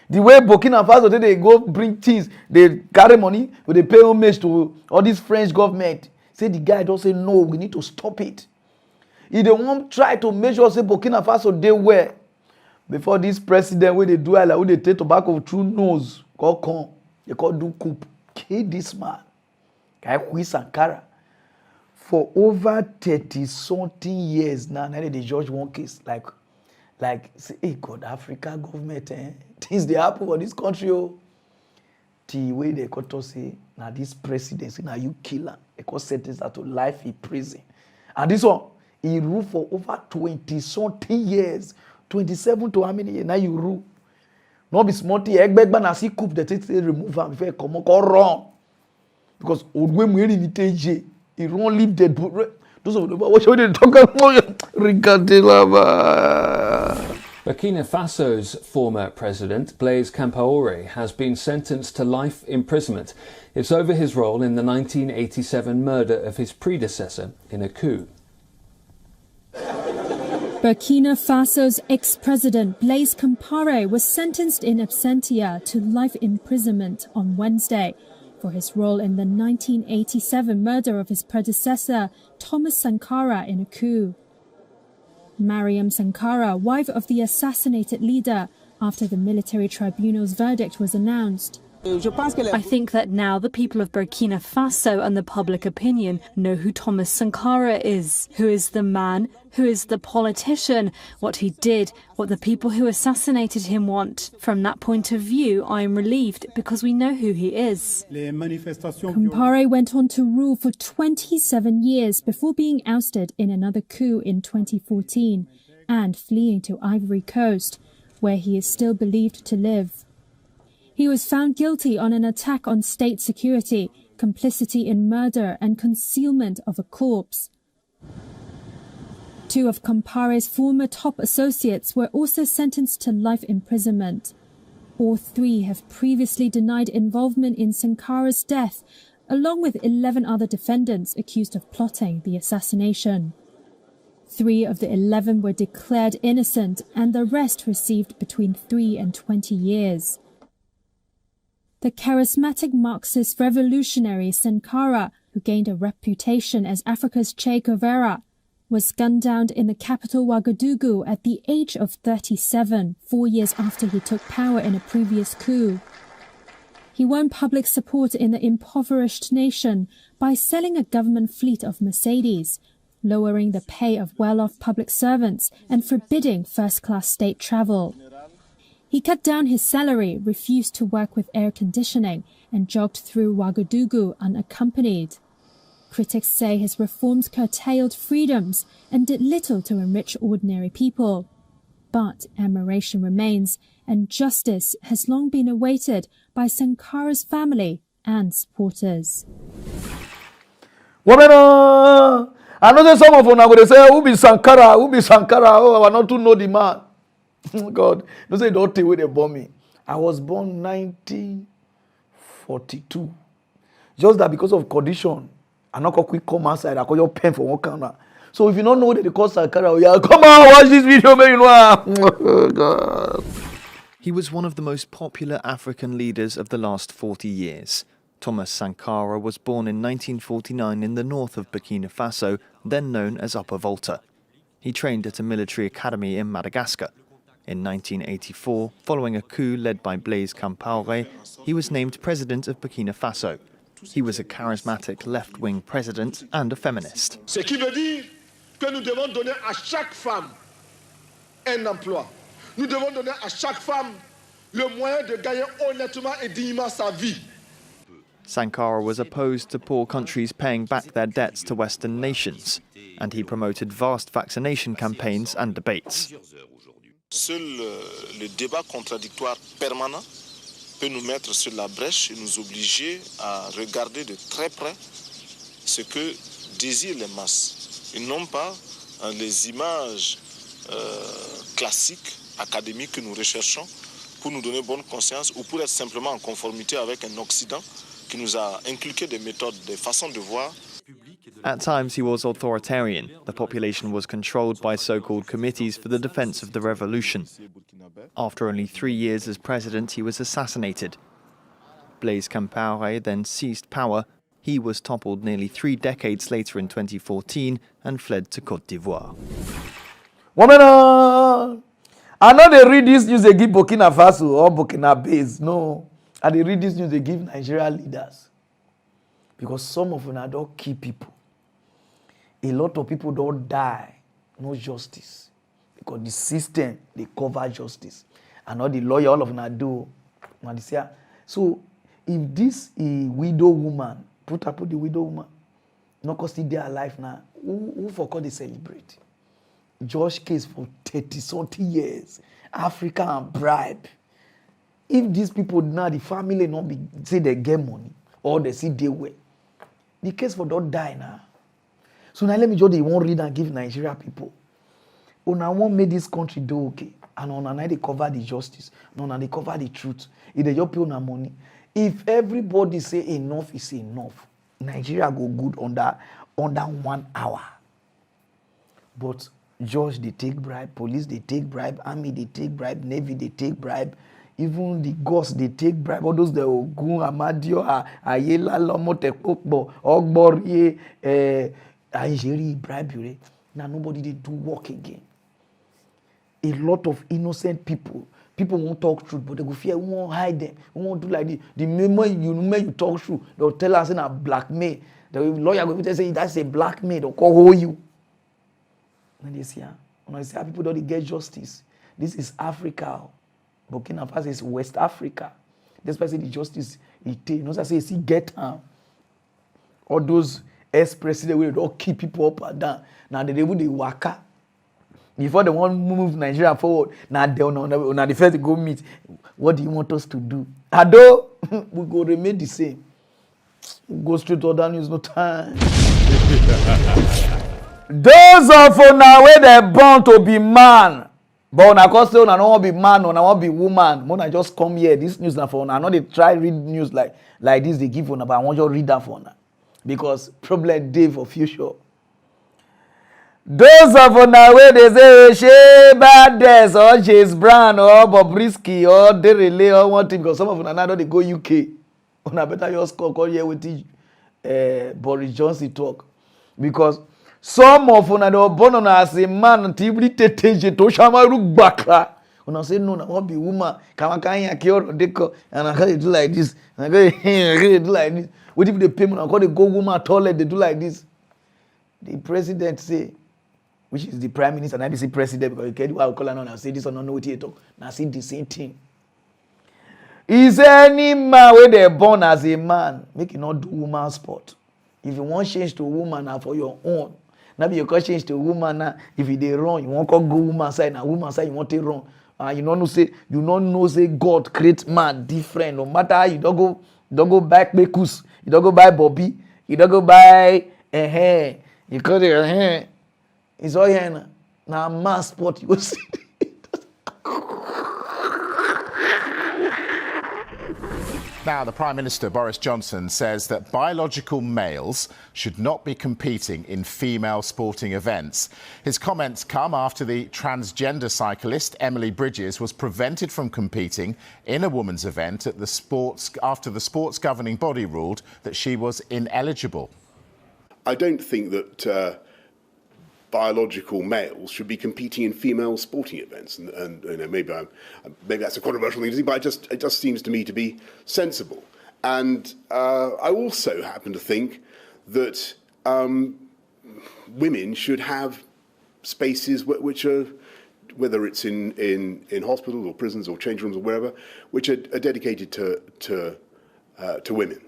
The way Burkina Faso they go bring things, they carry money, but they pay homage to all this French government. Say the guy don't say no, we need to stop it. If they won't try to make sure say Burkina Faso they were. Before this president, when they do like when they take tobacco through nose, come, they call do coup. Kill this man. Guy who is Sankara. For over 30-something years now, they judge one case. Like say, hey God, Africa government, things they happen for this country. The way they got to say, now this presidency, now you kill him. They call sentence to life in prison. And this one, he ruled for over 20-something years. 27 to how many years? Now you rule. Not be smarty. Egbegba na see coup the take remove am before come on run. Because Odwe Mweri Viteje, he run leave dead. Those of them what should they talk about? Ricardela. Burkina Faso's former president, Blaise Compaoré, has been sentenced to life imprisonment. It's over his role in the 1987 murder of his predecessor in a coup. Burkina Faso's ex-president Blaise Compaoré was sentenced in absentia to life imprisonment on Wednesday for his role in the 1987 murder of his predecessor, Thomas Sankara, in a coup. Mariam Sankara, wife of the assassinated leader, after the military tribunal's verdict was announced. I think that now the people of Burkina Faso and the public opinion know who Thomas Sankara is, who is the man, who is the politician, what he did, what the people who assassinated him want. From that point of view, I am relieved because we know who he is. Compaoré went on to rule for 27 years before being ousted in another coup in 2014 and fleeing to Ivory Coast, where he is still believed to live. He was found guilty on an attack on state security, complicity in murder and concealment of a corpse. Two of Compaoré's former top associates were also sentenced to life imprisonment. All three have previously denied involvement in Sankara's death, along with 11 other defendants accused of plotting the assassination. 3 of the 11 were declared innocent and the rest received between 3 and 20 years. The charismatic Marxist revolutionary Sankara, who gained a reputation as Africa's Che Guevara, was gunned down in the capital Ouagadougou at the age of 37, 4 years after he took power in a previous coup. He won public support in the impoverished nation by selling a government fleet of Mercedes, lowering the pay of well-off public servants and forbidding first-class state travel. He cut down his salary, refused to work with air conditioning, and jogged through Ouagadougou unaccompanied. Critics say his reforms curtailed freedoms and did little to enrich ordinary people. But admiration remains, and justice has long been awaited by Sankara's family and supporters. Women, I know that some of them are going to say, who be Sankara? Who be Sankara? Oh, I want to know the man. God, don't say don't take away the bomb me. I was born 1942. Just that because of condition, I not quick come outside. I call your pen for one corner. So if you don't know that they call Sankara, yeah, come on, watch this video, man. You know. Oh, God. He was one of the most popular African leaders of the last 40 years. Thomas Sankara was born in 1949 in the north of Burkina Faso, then known as Upper Volta. He trained at a military academy in Madagascar. In 1984, following a coup led by Blaise Compaoré, he was named president of Burkina Faso. He was a charismatic left-wing president and a feminist. Ce qui veut dire que nous devons donner à chaque femme un emploi. Nous devons donner à chaque femme le moyen de gagner honnêtement et dignement sa vie. Sankara was opposed to poor countries paying back their debts to Western nations, and he promoted vast vaccination campaigns and debates. Seul le débat contradictoire permanent peut nous mettre sur la brèche et nous obliger à regarder de très près ce que désirent les masses et non pas les images classiques, académiques que nous recherchons pour nous donner bonne conscience ou pour être simplement en conformité avec un Occident qui nous a inculqué des méthodes, des façons de voir. At times he was authoritarian. The population was controlled by so-called committees for the defense of the revolution. After only 3 years as president, he was assassinated. Blaise Compaoré then seized power. He was toppled nearly 3 decades later in 2014 and fled to Côte d'Ivoire. Women, I know they read this news, they give Burkina Faso or Burkina Base. No, and they read this news, they give Nigeria leaders. Because some of them don't kill people. A lot of people don't die. No justice. Because the system, they cover justice. And all the lawyer, all of them do. So, if this a widow woman, put the widow woman, no custody they alive now, who forgot they celebrate? George case for 30-something years. Africa and bribe. If these people now, the family not be say they get money or they see they way, the case for don't die now. So now let me just they won't read and give Nigeria people. Oh, now won't make this country do okay. And on night they cover the justice. On they cover the truth. If they just pay on money. If everybody say enough is enough, Nigeria go good under 1 hour. But judge they take bribe, police they take bribe, army they take bribe, navy they take bribe, even the ghosts they take bribe. All those the Ogun, Amadio, Ayela, Lomotekpo, Ogbori, Algeria bribery. Now nobody they do work again. A lot of innocent people won't talk truth, but they go fear, we won't hide them, we won't do like this. The moment you talk truth, they'll tell us in a blackmail. The lawyer will say that's a blackmail, they'll call you. And they say, when I say people don't get justice, this is Africa. Burkina Faso is West Africa. This person the justice it take. You know, I say, see, get all those ex-presidents will don't keep people up and down. Now they will the waka. Before they want to move Nigeria forward, now they on the first to go meet. What do you want us to do? Ado, we go remain the same. We go straight to other news, no time. Those of una where they born to be man, but una cause say una no want be man, una want be woman. Mona just come here. This news na for una. I know they try read news like this. They give una, but I want you to read that for una because problem dey for future. Those of una where they say she Bandits or James Brown or Bobrisky or Derele or one thing because some of una now they go UK. Una better just call here with Boris Johnson talk because. Some of una they born on as a man until teteje to shamaru bakra. Una say no, I want be woman. Kama kanya kioro deko and I can't do like this. And I can't do like this. What if they pay me? I call the go woman toilet. They do like this. The president say, which is the prime minister, and I say president because you can't do I call on and say this or not know what he talk. Now see the same thing. Is any man where they born as a man make you not do woman sport? If you want change to woman now for your own. Now you can change to woman now. If you dey run, you won't go woman side. Now woman side you want to run. You don't know say God create man different. No matter how you don't go buy Bekus, you don't go buy Bobby, you don't go buy you call it it's all here now. Mass sport you see. Now, the Prime Minister, Boris Johnson, says that biological males should not be competing in female sporting events. His comments come after the transgender cyclist Emily Bridges was prevented from competing in a women's event at after the sports governing body ruled that she was ineligible. I don't think that biological males should be competing in female sporting events, and you know, maybe that's a controversial thing to say, but it just seems to me to be sensible. And I also happen to think that women should have spaces which are, whether it's in hospitals or prisons or change rooms or wherever, which are dedicated to women.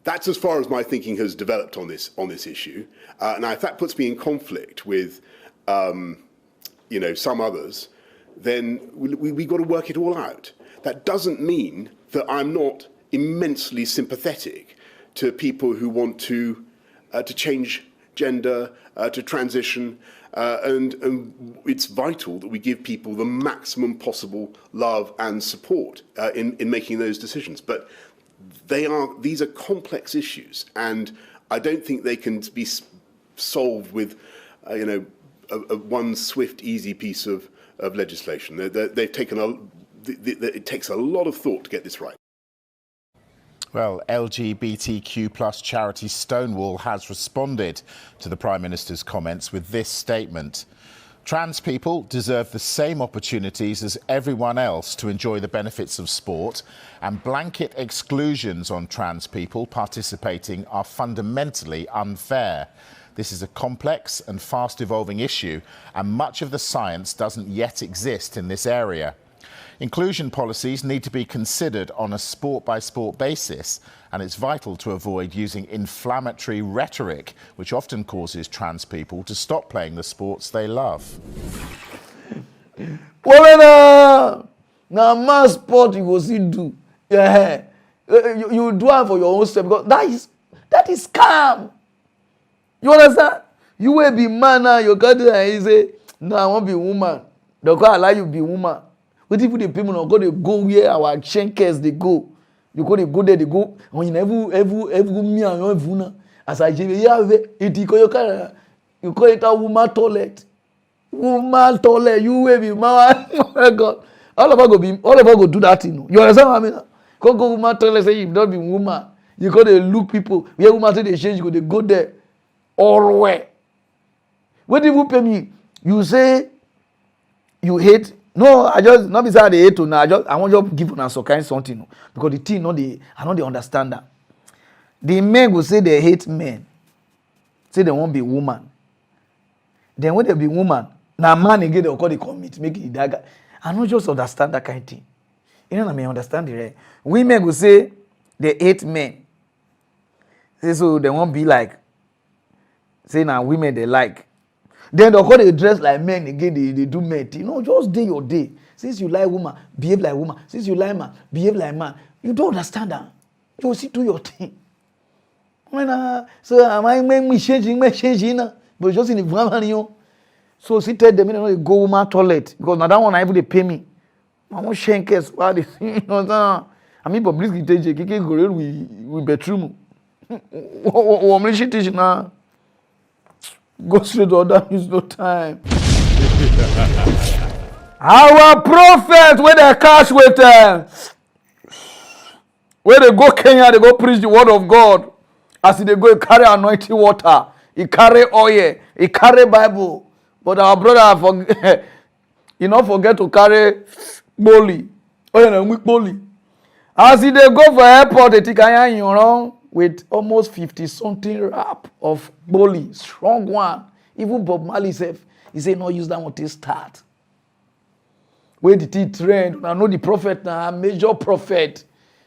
That's as far as my thinking has developed on this issue. Now, if that puts me in conflict with, some others, then we got to work it all out. That doesn't mean that I'm not immensely sympathetic to people who want to change gender, to transition, and it's vital that we give people the maximum possible love and support in making those decisions. But these are complex issues, and I don't think they can be solved with, one swift, easy piece of legislation. They've taken it takes a lot of thought to get this right. Well, LGBTQ+ charity Stonewall has responded to the Prime Minister's comments with this statement. Trans people deserve the same opportunities as everyone else to enjoy the benefits of sport, and blanket exclusions on trans people participating are fundamentally unfair. This is a complex and fast-evolving issue, and much of the science doesn't yet exist in this area. Inclusion policies need to be considered on a sport-by-sport basis, and it's vital to avoid using inflammatory rhetoric, which often causes trans people to stop playing the sports they love. Well, now mass sport you go see do. Yeah, you do it for your own self because that is calm. You understand? You will be man now. You got to say, no, I want to be woman. They go allow you be woman. What if the people not go they go where our shankers they go? You go they go there they go. When you every me and your as I say yeah it you call it a woman toilet. Woman toilet you will be man. Oh my God. All of us go do that thing. You understand what I mean? Go woman toilet say you don't be woman. You go they look people. Where woman say they change you go they go there. All way. What if you pay me? You say you hate. No, I just not beside the hate to now. I want you to give on some kind something no. Because the thing I know they understand that. The men will say they hate men. Say they won't be woman. Then when they be woman, now man again they'll call the commit, make it that guy. I don't just understand that kind of thing. You know what I mean? Understand the right. Women will say they hate men. Say so they won't be like. Say now women they like. Then they'll call they dress like men again, they do men. You know, just day your day. Since you like woman, behave like woman. Since you like man, behave like man. You don't understand that. You see do your thing. So am I make me changing, but just in the woman, you know. So see tell them, you know, go woman toilet because now that one I even they pay me. I want shankers. Why they you know? I mean, but please get take go we bedroom. What she teach now? Go straight to other news, no time. Our prophet, where they catch with where they go Kenya, they go preach the word of God. As they go, he carry anointing water, he carry oil, he carry Bible. But our brother, he not forget to carry boli. Oh, yeah, weak boli. As they go for airport, they take you know, with almost 50-something wrap of boli, strong one. Even Bob Marley said, he said, no, use that one to start. Where did he trend? I know the prophet now, major prophet.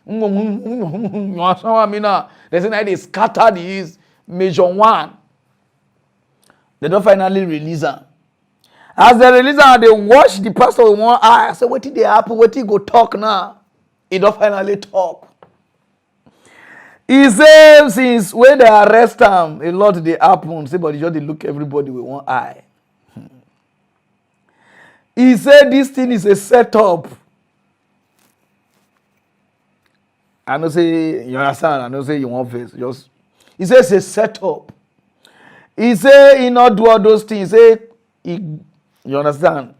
They say now they scattered his major one. They don't finally release her. As they release her, they watch the pastor with one eye. I say, what did they happen? What did he go talk now? He don't finally talk. He said since when they arrest him, a lot they happen. Say, but they just look everybody with one eye. He said this thing is a setup. I don't say you understand. I don't say you want face. Just he says it's a setup. He say he not do all those things. He say you understand.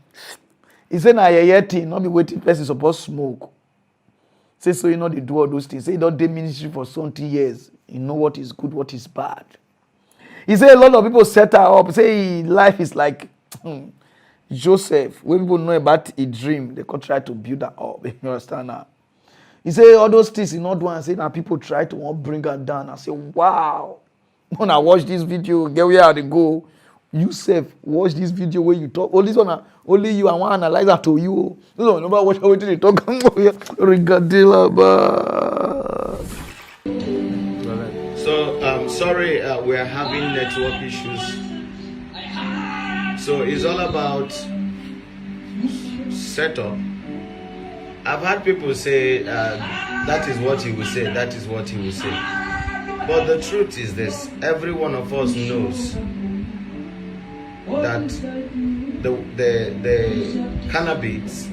He say na yeye thing, not be waiting person supposed smoke. Say so you know they do all those things. Say he don't do ministry for 20 years. You know what is good, what is bad. He say a lot of people set her up. Say life is like Joseph. When people know about a dream, they could try to build that up. You understand now? He say all those things he not do and say now people try to bring her down. I say wow. When I watch this video, get where they go. You self watch this video where you talk. All this one, only you. I want to analyze that to you. No, nobody watch how they talk. So sorry, we are having network issues. So it's all about setup. I've had people say that is what he will say. That is what he will say. But the truth is this: every one of us knows that the cannabis,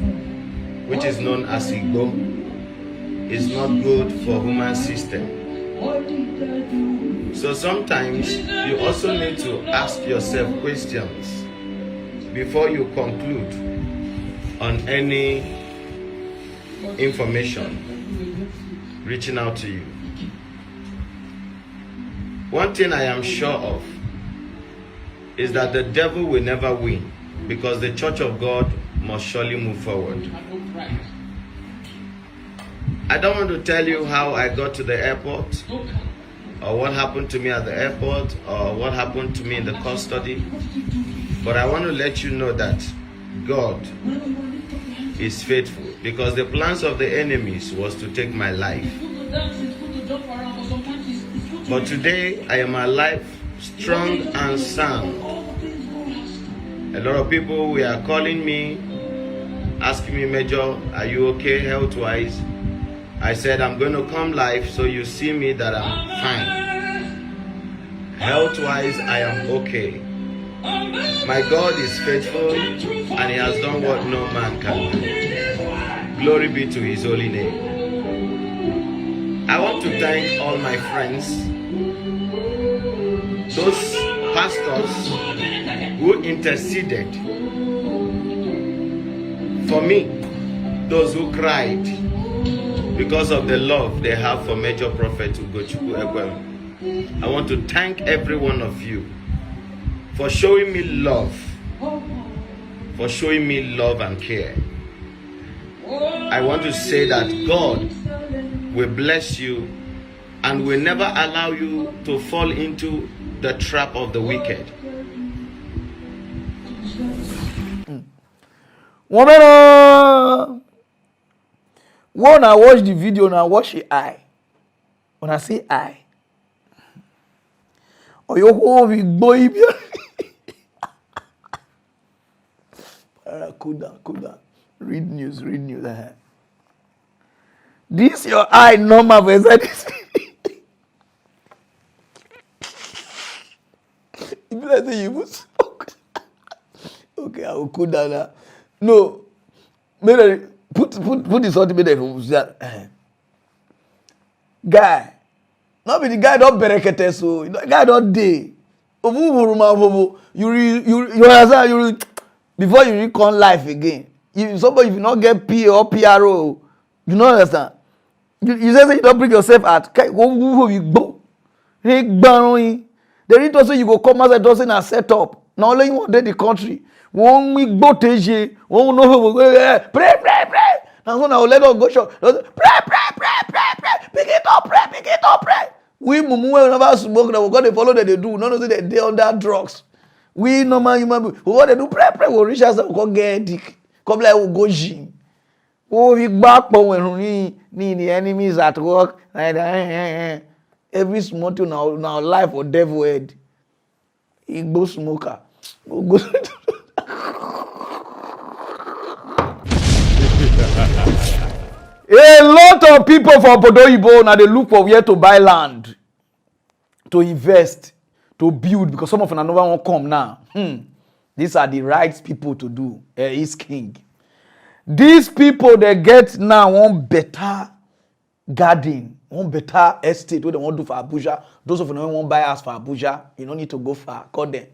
which is known as Igbo, is not good for human system. So sometimes you also need to ask yourself questions before you conclude on any information reaching out to you. One thing I am sure of is that the devil will never win, because the church of God must surely move forward. I don't want to tell you how I got to the airport, or what happened to me at the airport, or what happened to me in the custody, but I want to let you know that God is faithful, because the plans of the enemies was to take my life. But today I am alive, strong and sound. A lot of people were calling me, asking me, Major, are you okay health-wise? I said, I'm going to come live so you see me that I'm fine. Health-wise, I am okay. My God is faithful, and He has done what no man can do. Glory be to His holy name. I want to thank all my friends, those pastors who interceded for me, those who cried because of the love they have for Major Prophet Ugochukwu Ekwem. I want to thank every one of you for showing me love, and care. I want to say that God will bless you and will never allow you to fall into the trap of the wicked. When I watch the video, now watch the eye. When I say eye, oh, you hold boy. Kuda. Read news. This your eye normal version. If I say you must okay, I will cool down now. No, put this on the guy. Not be the guy don't berekete so. The guy don't day. You understand? Before you recon life again. If you not get P or PRO, you don't understand. You say you don't bring yourself out. You go. The reason also you go come outside doesn't a set up. Now only you want the country. One week go teje. One no pray. Now so now let us go show. Pray. Pick it up, pray. We mumu never smoke. Now we got to follow that they do. No, say they under drugs. We normal human being. We got to do pray. We reach us. We go get dick. Come like we go gym. Oh, we back when we need the enemies at work. Every small thing now life or devil head. He go smoker. A lot of people from Podoyibo now they look for where to buy land, to invest, to build, because some of them never won't come now. These are the right people to do. He's king. These people they get now one better garden, one better estate. What they want to do for Abuja. Those of them who won't buy house for Abuja, you don't need to go far. Call them.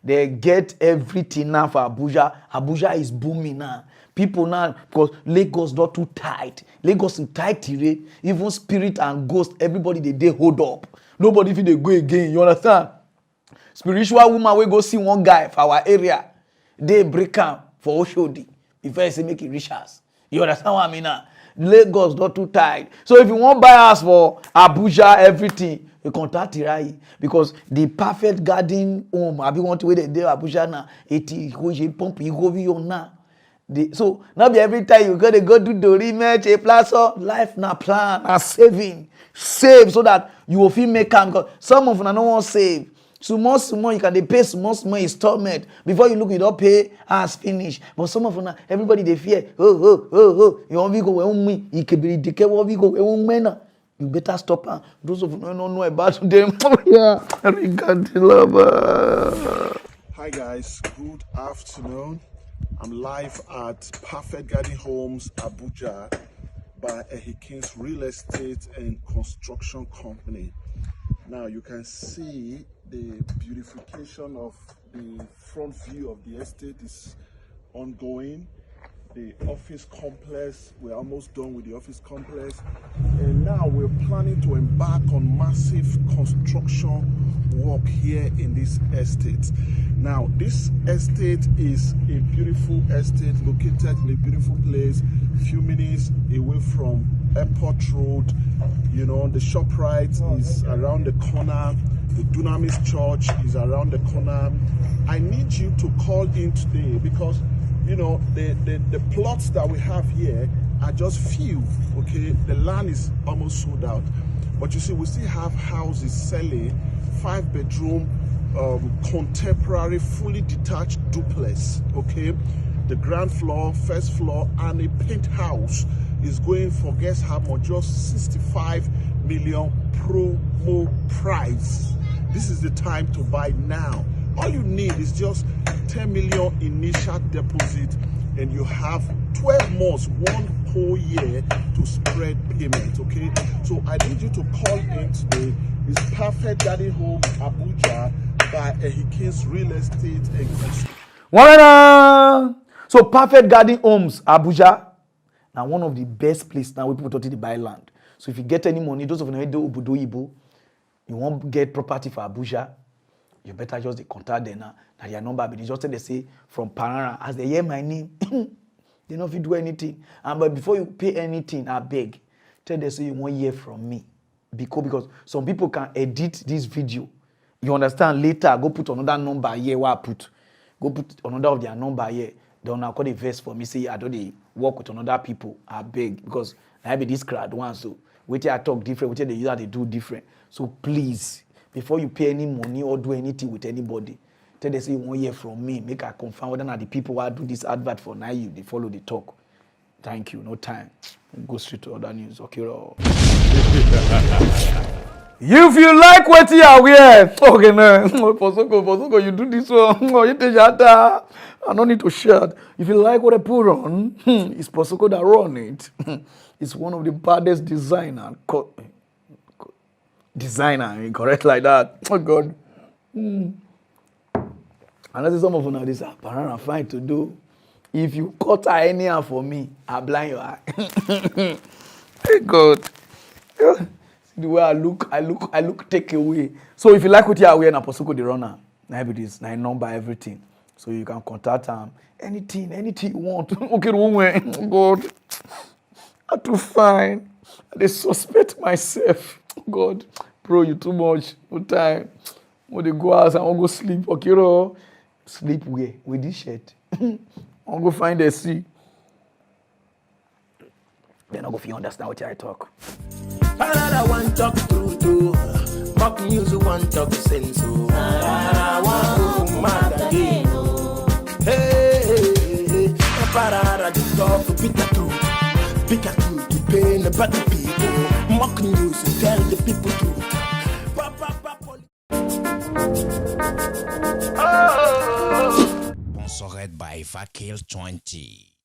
They get everything now for Abuja. Abuja is booming now. People now, because Lagos not too tight. Lagos is tight, even spirit and ghost, everybody they hold up. Nobody feel they go again, you understand? Spiritual woman we go see one guy for our area. They break am for Oshodi. Before I say make it rich us. You understand what I mean now? Lagos not too tight. So if you want buy house for Abuja, everything, you contact Tirai. Because the perfect garden home, I be want to wait the day Abuja now. Eti go pump you go on now. So now be every time you gotta go do the rematch, a plaza, life na plan, a saving. Save so that you will feel make am. Because some of them don't want save. Small, you can pay small installment before you look it up, pay as finish. But some of them, everybody they fear. You want to go where me? You can be the care we go where me. You better stop. Those of you don't know about them. Yeah, Hi guys, good afternoon. I'm live at Perfect Garden Homes, Abuja, by Ehikins Real Estate and Construction Company. Now you can see the beautification of the front view of the estate is ongoing. The office complex, we're almost done with the office complex, and now we're planning to embark on massive construction work here in this estate. Now this estate is a beautiful estate located in a beautiful place, few minutes away from Airport Road. You know, the ShopRite is around the corner, the Dunamis Church is around the corner. I need you to call in today because you know the plots that we have here are just few. Okay, the land is almost sold out, but you see we still have houses selling, 5-bedroom contemporary fully detached duplex. Okay, the ground floor, first floor, and a penthouse is going for, guess how much? Just 65 million promo price. This is the time to buy now. All you need is just 10 million initial deposit, and you have 12 months, 1 whole year to spread payment, okay? So I need you to call in today. It's Perfect Garden Home, Abuja, by Ehikins Real Estate and Construction. So Perfect Garden Homes, Abuja, now one of the best places now where people talk to buy land. So if you get any money, those of you do Obodo Ibo, you won't get property for Abuja, you better just contact them now. Now their number, but they just they say from Pararan, as they hear my name, they don't fit do anything. And but before you pay anything, I beg, tell them say you won't hear from me. Because some people can edit this video. You understand? Later, go put another number here where I put. Go put another of their number here. Don't now call the verse for me. Say I don't work with another people. I beg because I be this crowd one. So wait till I talk different. Wait till they use they do different. So please, before you pay any money or do anything with anybody, tell them say you won't hear from me. Make I confirm whether the people who do this advert for now you they follow the talk. Thank you. No time. Go straight to other news. Okay. If you like what you are wearing, okay, no, Posoko, you do this one. You take I don't need to share. If you like what I put on, it's Posoko that run it. It's one of the baddest designer, correct like that. Oh God. And that's some of you know this apparent fine to do. If you cut her anyhow for me, I blind your eye. Hey God. The way I look take away. So if you like what you are wearing, Posoko the runner. Now it is 9 number everything. So you can contact them. Anything you want. Okay, one way. God. I'm too fine. I suspect myself. God. Bro, you too much. No time. When they go out, I want to go sleep. Okay, sleep where? With this shirt. I want to go find a sea. Then I go feel understand what I talk. I want talk through to mock news want talk sense. I want mad again. Hey, Pararan the talk bitter truth to pain the better people. Mock news tell the people truth. Sponsored by Fakil 20.